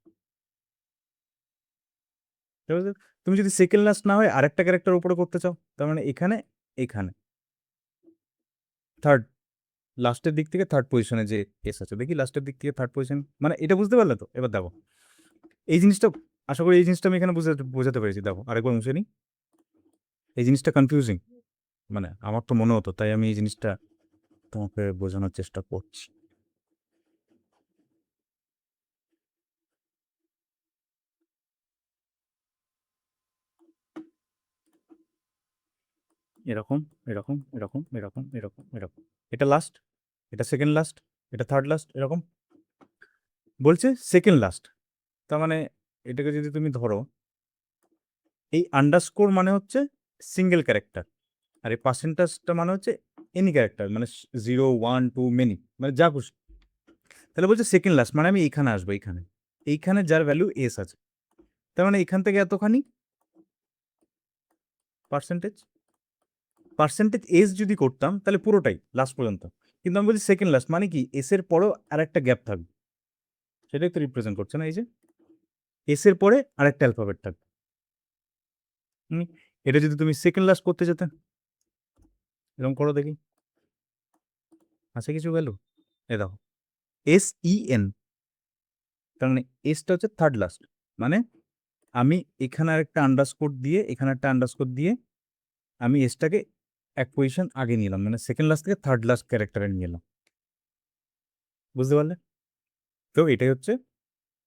তুমি যদি সেকেন্ড লাস্ট না হয় আরেকটা ক্যারেক্টার উপরে করতে চাও, তার মানে এখানে, এখানে থার্ড, লাস্টের দিক থেকে থার্ড পজিশনে যে এস আছে, দেখি লাস্টের দিক থেকে থার্ড পজিশন, মানে এটা বুঝতে পারলে তো? এবার দেখো এই জিনিসটা, আশা করি এই জিনিসটা আমি এখানে বোঝাতে পেরেছি। দেখো আরেকবার মুছে নিই, এই জিনিসটা কনফিউজিং, মানে আমার তো মনে হতো, তাই আমি এই জিনিসটা তোমাকে বোঝানোর চেষ্টা করছি। এরকম, এরকম, এরকম, এরকম, এরকম, এরকম, এটা লাস্ট, এটা সেকেন্ড লাস্ট, এটা থার্ড লাস্ট, এরকম বলছে সেকেন্ড লাস্ট। তার মানে এটাকে যদি তুমি ধরো, এই আন্ডারস্কোর মানে হচ্ছে সিঙ্গেল ক্যারেক্টার, আর এই পার্সেন্টেজটা মানে হচ্ছে এনি ক্যারেক্টার, মানে 0, 1, 2, মেনি, মানে যা খুশি। তাহলে বলছে সেকেন্ড লাস্ট, মানে আমি এইখানে আসবো, এইখানে, এইখানে যার ভ্যালু এস আছে, তার মানে এখান থেকে এতখানি পার্সেন্টেজ, পার্সেন্টেজ এস যদি করতাম তাহলে পুরোটাই লাস্ট পর্যন্ত, কিন্তু আমি বলছি সেকেন্ড লাস্ট, মানে কি এস এর পরেও আর একটা গ্যাপ থাকবে, সেটাই তো রিপ্রেজেন্ট করছে না, এই যে এস এর পরে আর একটা অ্যালফাবেট থাকবে। এটা যদি তুমি সেকেন্ড লাস্ট করতে যেতে, এরকম করো দেখি, আছে কিছু ভ্যালু? এ দেখো এস ই এন, তার মানে এসটা হচ্ছে থার্ড লাস্ট, মানে আমি এখানে আরেকটা আন্ডারস্কোর দিয়ে, এখানে একটা আন্ডারস্কোর দিয়ে আমি এসটাকে এক পজিশন আগে নিলাম, মানে সেকেন্ড লাস্ট থেকে থার্ড লাস্ট ক্যারেক্টারে নিয়ে এলাম। বুঝতে পারলে? তো এটাই হচ্ছে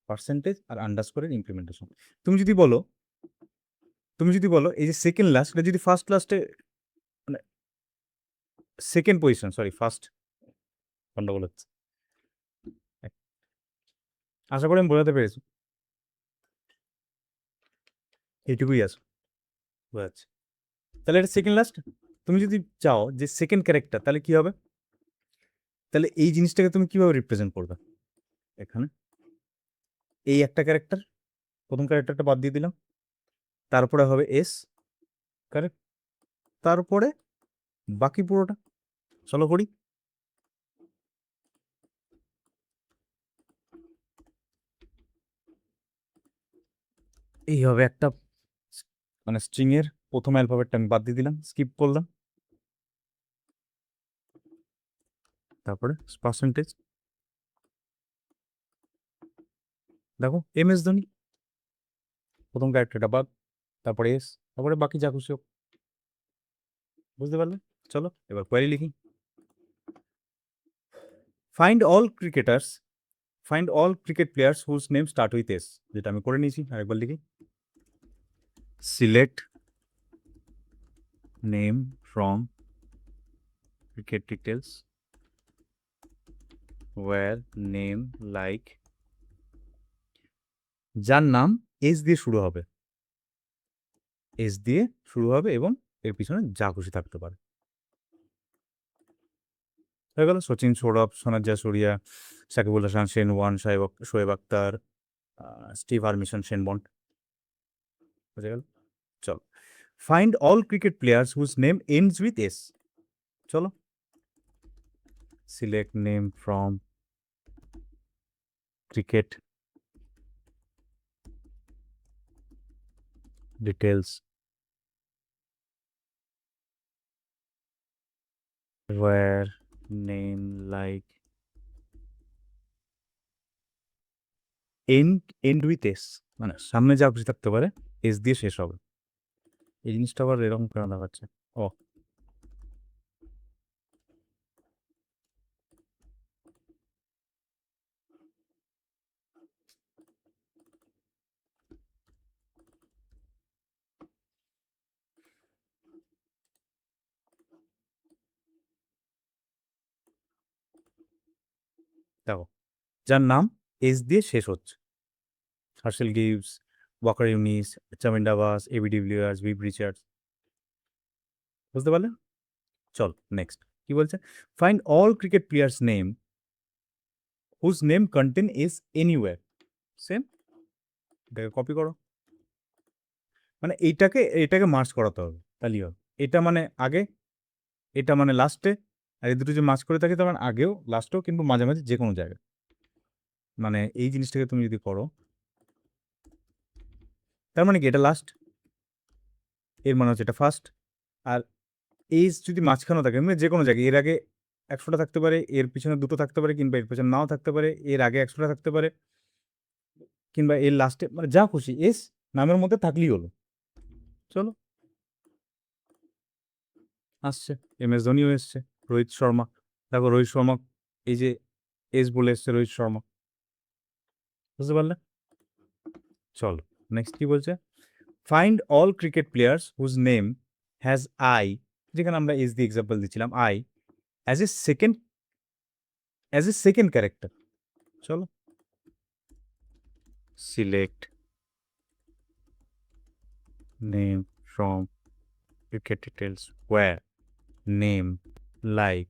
পার্সেন্টেজ আর আন্ডারস্কোরের ইমপ্লিমেন্টেশন। তুমি যদি বলো, তুমি যদি বলো এই যে সেকেন্ড লাস্ট, এটা যদি ফার্স্ট লাস্টে, মানে সেকেন্ড পজিশন, সরি ফার্স্ট, গন্ডগোল হচ্ছে। আশা করি আমি বোঝাতে পেরেছি, এইটুকুই আছে, বোঝাচ্ছে। তাহলে এটা সেকেন্ড লাস্ট, তুমি যদি চাও যে সেকেন্ড ক্যারেক্টার, তাহলে কি হবে? তাহলে এই জিনিসটাকে তুমি কিভাবে রিপ্রেজেন্ট করবে? এখানে এই একটা ক্যারেক্টার, প্রথম ক্যারেক্টারটা বাদ দিয়ে দিলাম, তারপরে হবে এস, কারেক্ট, তারপরে বাকি পুরোটা। চলো করি, এই হবে একটা, মানে স্ট্রিং এর প্রথম অ্যালফাবেটটা আমি বাদ দিয়ে দিলাম, স্কিপ করলাম, তারপরে পার্সেন্টেজ, দেখো এম এস ধোনি, প্রথম ক্যারেক্টারটা বাদ, তারপরে এস, তারপরে বাকি যা খুশি হোক। বুঝতে পারলে? চলো এবার কোয়ারি লিখি। Find all cricketers, find all cricket players whose name start with S, যেটা আমি করে নিয়েছি, আরেকবার লিখি। Select name from cricket details where name like, যার নাম এস দিয়ে শুরু হবে, এস দিয়ে শুরু হবে এবং এর পিছনে যা খুশি থাকতে পারে। হয়ে গেল, সচিন, সৌরভ, সোনাজ্জা, সূর্যা, Shakibul Hasan, Shane Warne, Shoaib Akhtar, Steve Harmison, Shane Bond. বুঝে গেল? চলো, find all cricket players whose name ends with S. চলো, select name from cricket details where name like end, end with S, মানে সামনে যা খুশি থাকতে পারে এস দিয়ে শেষ হবে। এই জিনিসটা আবার এরকম কেন দেখাচ্ছে? ও, দেখো যার নাম এস দিয়ে শেষ হচ্ছে, হার্শেল গিভস, Waqar Younis, Chaminda Vaas, AB de Villiers, Viv Richards. বুঝতে পারলে? চল নেক্সট কি বলছে, find all cricket players name whose name contain is anywhere. Same, এটাকে কপি করো, মানে এইটাকে এটাকে মার্চ করাতে হবে, তাহলেই হবে। এটা মানে আগে, এটা মানে লাস্টে, আর এই দুটো যে মার্চ করে থাকে তার মানে আগেও লাস্টেও, কিন্তু মাঝে মাঝে যে কোনো জায়গায়, মানে এই জিনিসটাকে তুমি যদি করো, তার মানে কি এটা লাস্ট, এর মানে হচ্ছে এটা ফার্স্ট, আর এইজ যদি মাঝখানেও থাকে, মানে যে কোনো জায়গায় এর আগে 100টা থাকতে পারে, এর পিছনে 2টো থাকতে পারে, কিংবা এর পেছনে নাও থাকতে পারে, এর আগে 100টা থাকতে পারে, কিংবা এর লাস্টে, মানে যা খুশি এস নামের মধ্যে থাকলেই হলো। চলো, আসছে MS ধোনিও এসছে, রোহিত শর্মা। দেখো রোহিত শর্মা, এই যে এস বলে এসছে রোহিত শর্মা, বুঝতে পারলে? চলো নেক্সট কি বলছে, find all cricket players whose name has I, যেখানে আমরা এস দিয়ে এক্সাম্পল দিচ্ছিলাম, I as a second character. চলো, select name from cricket details where name like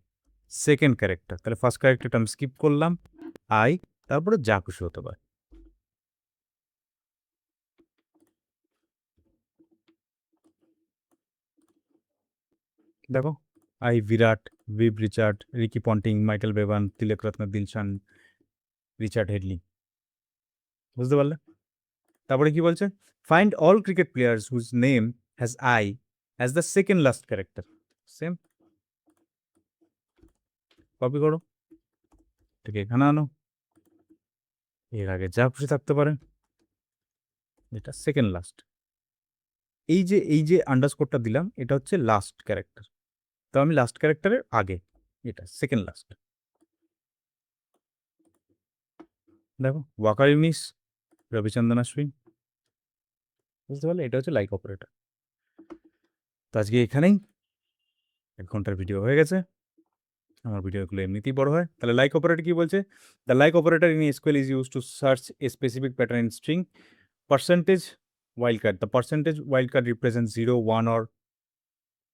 second character. তাহলে ফার্স্ট ক্যারেক্টারটা আমি স্কিপ করলাম, আই, তারপরে যা খুশি হতে পারে। দেখো, আই Virat, Viv Richard, Ricky Ponting, Michael Bevan, Tillakaratne, Dilshan, Richard Hadlee, বুঝতে পারলে? তারপরে কি বলছে, find all cricket players whose name has I as the second last character. Same, copy করো, ঠিক এখানে আনো, এর আগে যা খুশি থাকতে পারে, এটা সেকেন্ড লাস্ট। এই যে আন্ডারস্কোরটা দিলাম, এটা হচ্ছে লাস্ট ক্যারেক্টার, তো আমি লাস্ট ক্যারেক্টারের আগে, এটা সেকেন্ড লাস্ট। দেখো, ওয়াকার ইউনিস, রবিচন্দ্রন অশ্বিন, বুঝতে পারলে? এটা হচ্ছে লাইক অপারেটর। তো আজকে এখানেই 1 ঘন্টার ভিডিও হয়ে গেছে। আমার ভিডিওগুলো এমনিতেই বড় হয়। তাহলে লাইক অপারেটর কি বলছে, the like operator in SQL is use to search a specific pattern in string percentage wildcard. The percentage wildcard represents 0, 1 or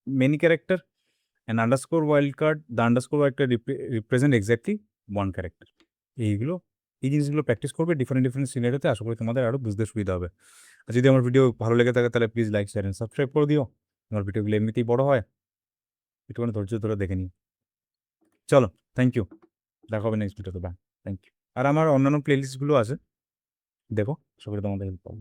many character, and underscore wildcard, the underscore wildcard represent exactly 1 character. এইগুলো, এই জিনিসগুলো practice করবে different সিনারিওতে, আশা করি তোমাদের আরও বুঝতে সুবিধা হবে। আর যদি আমার ভিডিও ভালো লেগে থাকে তাহলে please like, share, and subscribe করে দিও। আমার ভিডিওগুলো এমনিতেই বড় হয়, একটুখানি ধৈর্য ধরে দেখে নিও। চলো, থ্যাংক ইউ, দেখা হবে নেক্সট ভিডিওতে, বাই, থ্যাংক ইউ। আর আমার অন্যান্য প্লেলিস্টগুলো আছে, দেখো, আশা করি তোমাদের হেল্প পাবো।